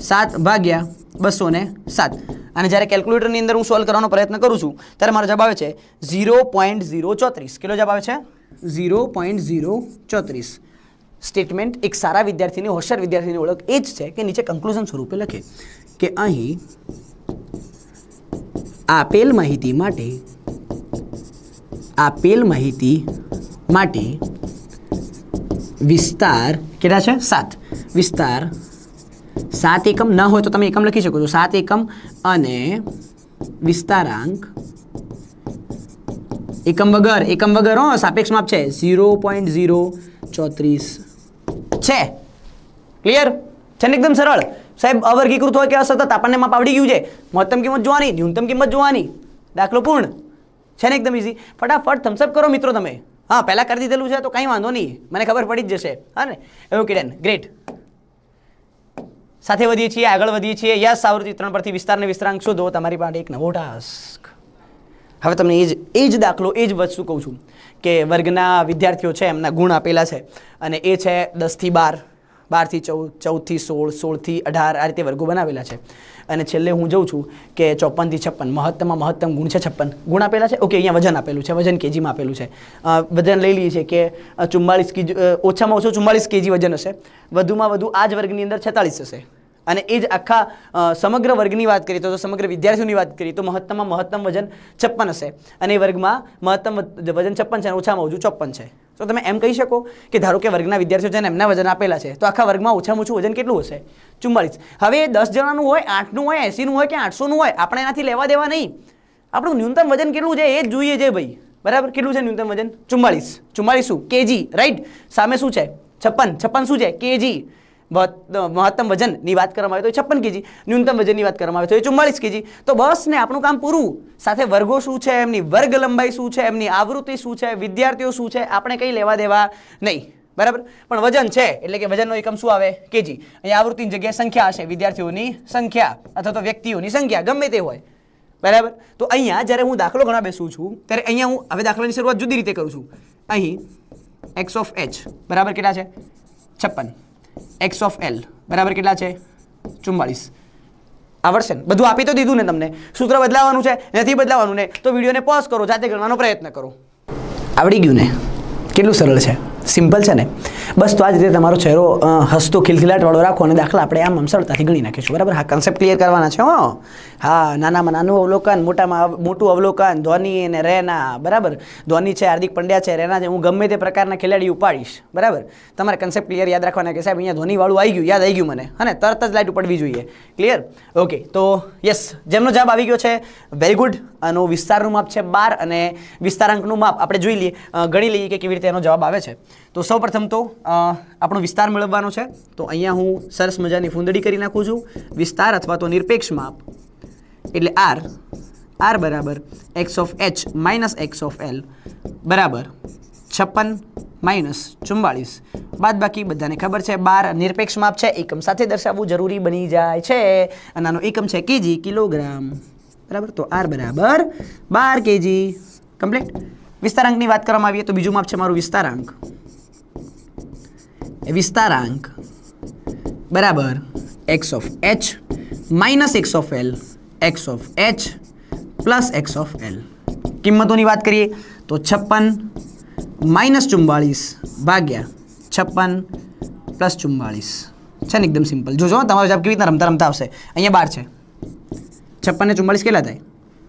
Speaker 1: 7 ભાગ્યા 207 અને જ્યારે કેલ્ક્યુલેટરની અંદર હું સોલ્વ કરવાનો પ્રયત્ન કરું છું ત્યારે મારો જવાબ આવે છે 0.034 કેટલો જવાબ આવે છે 0.034 સ્ટેટમેન્ટ એક સારા વિદ્યાર્થીની હોશિયાર વિદ્યાર્થીની ઓળખ એ જ છે કે નીચે કન્ક્લુઝન સ્વરૂપે લખે કે અહીં આપેલ માહિતી માટે વિસ્તાર કેટલા છે 7 વિસ્તાર 7 એકમ ન હોય તો તમે એકમ લખી શકો છો 7 એકમ અને વિસ્તારાંક એકમ વગર સાપેક્ષ માપ છે 0.034 છે ક્લિયર છે ને એકદમ સરળ સાહેબ અવર્ગીકૃત હોય કે અસતત આપણને માપ આવડી ગયું છે મહત્તમ કિંમત જોવાની ન્યૂનતમ કિંમત જોવાની દાખલો પૂર્ણ છે ને એકદમ ઇઝી ફટાફટ થમ્સઅપ કરો મિત્રો તમે હા પહેલાં કરી દીધેલું છે તો કંઈ વાંધો નહીં મને ખબર પડી જ જશે હા ને ઓકે ડન ગ્રેટ સાથે વધીએ છીએ આગળ વધીએ છીએ યસ આવૃત્તિ 3 પરથી વિસ્તારને વિસ્તારાંક શોધો તમારી પાસે એક નવો ટાસ્ક હવે તમને એ જ દાખલો એ જ વસ્તુ કહું છું કે વર્ગના વિદ્યાર્થીઓ છે એમના ગુણ આપેલા છે અને એ છે 10 થી 12 12 થી 14 14 થી 16 16 થી 18 આ રીતે વર્ગો બનાવેલા છે અને છેલ્લે હું જોઉં છું કે 54 થી 56 મહત્તમમાં મહત્તમ ગુણ છે 56 ગુણ આપેલા છે. ઓકે, અહીંયા વજન આપેલું છે, વજન કેજીમાં આપેલું છે. વજન લઈ લઈએ છીએ કે 44 કેજી, ઓછામાં ઓછું 44 કેજી વજન હશે, વધુમાં વધુ આ જ વર્ગની અંદર 46 હશે. અને એ જ આખા સમગ્ર વર્ગની વાત કરીએ તો સમગ્ર વિદ્યાર્થીઓની વાત કરીએ તો મહત્તમમાં મહત્તમ વજન 56 હશે અને એ વર્ગમાં મહત્તમ વજન 56 છે અને ઓછામાં ઓછું 54 છે. તો તમે એમ કહી શકો કે ધારો કે વર્ગના વિદ્યાર્થીઓ છે ને એમના વજન આપેલા છે, તો આખા વર્ગમાં ઓછામાં ઓછું વજન કેટલું હશે? 44. હવે 10 જણાનું હોય, 8નું હોય, 80નું હોય કે 800નું હોય, આપણે એનાથી લેવા દેવા નહીં. આપણું ન્યૂનતમ વજન કેટલું છે એ જ જોઈએ છે ભાઈ. બરાબર, કેટલું છે ન્યૂનતમ વજન? 44. 44 શું? KG, right. સામે શું છે? 56. 56 શું છે? કેજી. મહત્તમ વજનની વાત કરવામાં આવે તો 56 કેજી, ન્યૂનતમ વજનની વાત કરવામાં આવે તો 44 કેજી. તો બસ ને આપણું કામ પૂરું. સાથે વર્ગો શું છે, એમની વર્ગ લંબાઈ શું છે, એમની આવૃત્તિ શું છે, વિદ્યાર્થીઓ શું છે, આપણે કંઈ લેવા દેવા નહીં. બરાબર, પણ વજન છે એટલે કે વજનનો એકમ શું આવે? કેજી. અહીંયા આવૃત્તિની જગ્યાએ સંખ્યા હશે, વિદ્યાર્થીઓની સંખ્યા અથવા તો વ્યક્તિઓની સંખ્યા, ગમે તે હોય. બરાબર, તો અહીંયા જ્યારે હું દાખલો ગણવા બેસું છું ત્યારે અહીંયા હું હવે દાખલાની શરૂઆત જુદી રીતે કરું છું. અહીં x ઓફ h બરાબર કેટલા છે? 56. x ઓફ l બરાબર કેટલા છે? 44. આવડશે ને? બધું આપી તો દીધું ને તમને. સૂત્ર બદલાવાનું છે, નથી બદલાવાનું ને તો વિડીયોને પોઝ કરો, જાતે ગણવાનો પ્રયત્ન કરો. આવડી ગયું ને? કેટલું સરળ છે, સિમ્પલ છે ને? બસ તો આ જ રીતે તમારો ચહેરો હસતો ખિલખિલાટવાળો રાખો અને દાખલા આપણે આમ સરળતાથી ગણી નાખીશું. બરાબર, હા, કન્સેપ્ટ ક્લિયર કરવાના છે. હા, નાનામાં નાનું અવલોકન, મોટામાં મોટું અવલોકન, ધોની અને રેના. બરાબર, ધોની છે, હાર્દિક પંડ્યા છે, રેના છે, હું ગમે તે પ્રકારના ખેલાડી ઉપાડીશ. બરાબર, તમારે કન્સેપ્ટ ક્લિયર યાદ રાખવાના કે સાહેબ અહીંયા ધોનીવાળું આવી ગયું, યાદ આવી ગયું મને, અને તરત જ લાઈટ પડવી જોઈએ. ક્લિયર? ઓકે, તો યસ, જેમનો જવાબ આવી ગયો છે વેરી ગુડ. આનું વિસ્તારનું માપ છે 12 અને વિસ્તારાંકનું માપ આપણે જોઈ લઈએ, ગણી લઈએ કે કેવી રીતે એનો જવાબ આવે છે. તો સૌપ્રથમ તો આપણો વિસ્તાર મેળવવાનો છે. તો અહીંયા હું સરસ મજાની ફૂંદડી કરી નાખું છું. વિસ્તાર અથવા તો નિરપેક્ષ માપ એટલે r બરાબર x of h minus x of l બરાબર 56 માઇનસ 44 બાદ બાકી બધાને ખબર છે 12 નિરપેક્ષ માપ છે, એકમ સાથે દર્શાવવું જરૂરી બની જાય છે અને આનો એકમ છે કેજી, કિલોગ્રામ. બરાબર, તો r બરાબર 12 કેજી. કમ્પ્લીટ. વિસ્તારાંકની વાત કરવામાં આવીએ તો બીજું માપ છે મારું વિસ્તારાંક. વિસ્તારાંક બરાબર x of h minus x of l, x of h plus x of l. કિંમતોની વાત કરીએ તો 56 માઇનસ 44 ભાગ્યા 56 પ્લસ 44 છે ને, એકદમ સિમ્પલ. જોજો તમારો જવાબ કેવી રીતના રમતા રમતા આવશે. અહીંયા 12 છે, 56 ને 44 કેટલા થાય?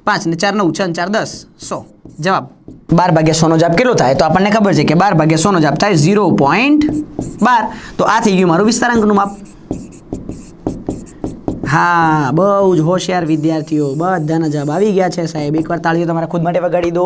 Speaker 1: 5 ને 4 9, 6 ને 4 10, 100. જવાબ 12 ભાગ્યા 100 નો જવાબ કેટલો થાય? તો આપણને ખબર છે કે 12 ભાગ્યા 100 નો જવાબ થાય 0.12. તો આ થઈ ગયું મારું વિસ્તારાંકનું માપ. હા, બહુ જ હોશિયાર વિદ્યાર્થીઓ, બધાના જવાબ આવી ગયા છે સાહેબ. એકવાર તાળીઓ તમારા ખુદ માટે વગાડી દો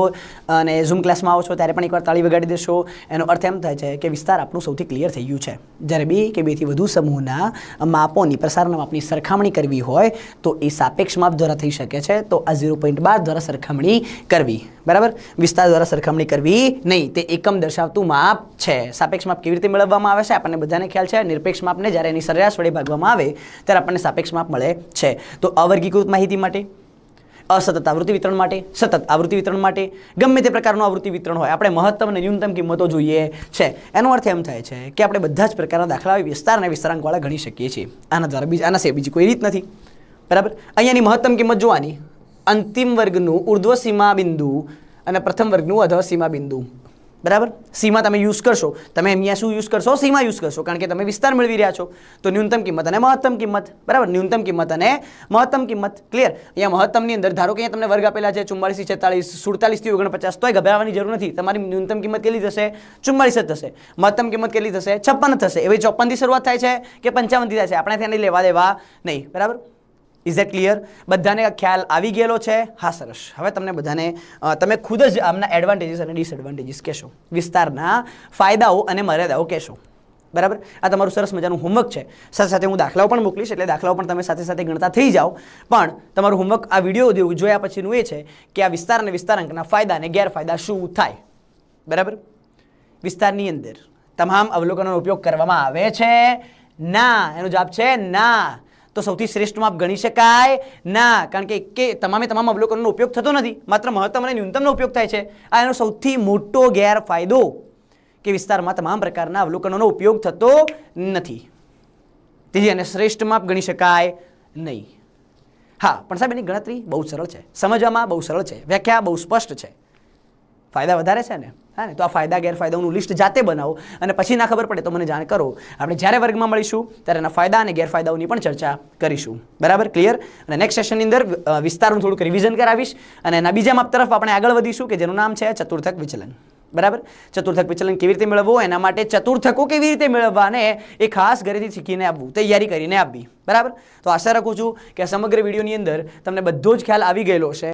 Speaker 1: અને ઝૂમ ક્લાસમાં આવો છો ત્યારે પણ એકવાર તાળી વગાડી દેશો. એનો અર્થ એમ થાય છે કે વિસ્તાર આપણું સૌથી ક્લિયર થઈ ગયું છે. જ્યારે 2 કે 2થી વધુ સમૂહના માપોની, પ્રસારના માપની સરખામણી કરવી હોય તો એ સાપેક્ષ માપ દ્વારા થઈ શકે છે. તો આ 0.12 દ્વારા સરખામણી કરવી. બરાબર, વિસ્તાર દ્વારા સરખામણી કરવી નહીં. તે એકમ દર્શાવતું માપ છે. સાપેક્ષ માપ કેવી રીતે મેળવવામાં આવે છે આપણને બધાને ખ્યાલ છે. નિરપેક્ષ માપને જ્યારે એની સરેરાશ વડે ભાગવામાં આવે ત્યારે આપણને સાપેક્ષ માપ મળે છે. તો અવર્ગીકૃત માહિતી માટે, અસતત આવૃત્તિ વિતરણ માટે, સતત આવૃત્તિ વિતરણ માટે, ગમે તે પ્રકારનું આવૃત્તિ વિતરણ હોય, આપણે મહત્તમ અને ન્યૂનતમ કિંમતો જોઈએ છે. એનો અર્થ એમ થાય છે કે આપણે બધા જ પ્રકારના દાખલા વિસ્તાર અને વિસ્તારાંકવાળા ગણી શકીએ છીએ. આના દ્વારા આના સિવાય બીજી કોઈ રીત નથી. બરાબર, અહીંયાની મહત્તમ કિંમત જોવાની, અંતિમ વર્ગનું ઉર્ધ્વ સીમા બિંદુ અને પ્રથમ વર્ગનું અધઃ સીમા બિંદુ. બરાબર, સીમા તમે યુઝ કરશો, તમે અહીંયા શું યુઝ કરશો? સીમા યુઝ કરશો, કારણ કે તમે વિસ્તાર મેળવી રહ્યા છો. તો ન્યૂનતમ કિંમત અને મહત્તમ કિંમત. બરાબર, ન્યૂનતમ કિંમત અને મહત્તમ કિંમત. ક્લિયર? અહીંયા મહત્તમની અંદર ધારો કે અહીંયા તમને વર્ગ આપેલા છે 44 થી 46, 47 થી 49, તોય ગભરાવાની જરૂર નથી. તમારી ન્યૂનતમ કિંમત કેટલી થશે? 44 જ થશે. મહત્તમ કિંમત કેટલી થશે? 56 થશે. એવી 54 થી શરૂઆત થાય છે કે 55 થી થાય છે, આપણે ત્યાં લેવા દેવા નહીં. બરાબર, ઇઝ ધેટ ક્લિયર? બધાને ખ્યાલ આવી ગયેલો છે? હા, સરસ. હવે તમને બધાને તમે ખુદ જ આમના એડવાન્ટેજીસ અને ડિસએડવાન્ટેજીસ કહેશો, વિસ્તારના ફાયદાઓ અને મર્યાદાઓ કહેશો. બરાબર, આ તમારું સરસ મજાનું હોમવર્ક છે. સાથે સાથે હું દાખલાઓ પણ મોકલીશ, એટલે દાખલાઓ પણ તમે સાથે સાથે ગણતા થઈ જાઓ. પણ તમારું હોમવર્ક આ વિડીયો જોયા પછીનું એ છે કે આ વિસ્તાર અને વિસ્તારાંકના ફાયદા અને ગેરફાયદા શું થાય. બરાબર, વિસ્તારની અંદર તમામ અવલોકનોનો ઉપયોગ કરવામાં આવે છે? ના. એનો જવાબ છે ના. તો સૌથી શ્રેષ્ઠ માપ ગણી શકાય? ના, કારણ કે તમામ અવલોકનોનો ઉપયોગ થતો નથી, માત્ર મહત્તમ અને ન્યૂનતમનો ઉપયોગ થાય છે. આ એનો સૌથી મોટો ગેરફાયદો કે વિસ્તારમાં તમામ પ્રકારના અવલોકનોનો ઉપયોગ થતો નથી. તેથી એને શ્રેષ્ઠ માપ ગણી શકાય નહીં. હા પણ સાહેબ એની ગણતરી બહુ સરળ છે, સમજવામાં બહુ સરળ છે, વ્યાખ્યા બહુ સ્પષ્ટ છે, ફાયદા વધારે છે ને, હા ને? તો આ ફાયદા ગેરફાયદાઓનું લિસ્ટ જાતે બનાવો અને પછી ના ખબર પડે તો મને જાણ કરો. આપણે જ્યારે વર્ગમાં મળીશું ત્યારે એના ફાયદા અને ગેરફાયદાઓની પણ ચર્ચા કરીશું. બરાબર, ક્લિયર? અને નેક્સ્ટ સેશનની અંદર વિસ્તારનું થોડુંક રિવિઝન કરાવીશ અને એના બીજા માપ તરફ આપણે આગળ વધીશું કે જેનું નામ છે ચતુર્થક વિચલન. બરાબર, ચતુર્થક વિચલન કેવી રીતે મેળવવું, એના માટે ચતુર્થકો કેવી રીતે મેળવવા અને એ ખાસ ઘરેથી શીખીને આવવું, તૈયારી કરીને આપવી. બરાબર, તો આશા રાખું છું કે આ સમગ્ર વિડીયોની અંદર તમને બધો જ ખ્યાલ આવી ગયેલો હશે.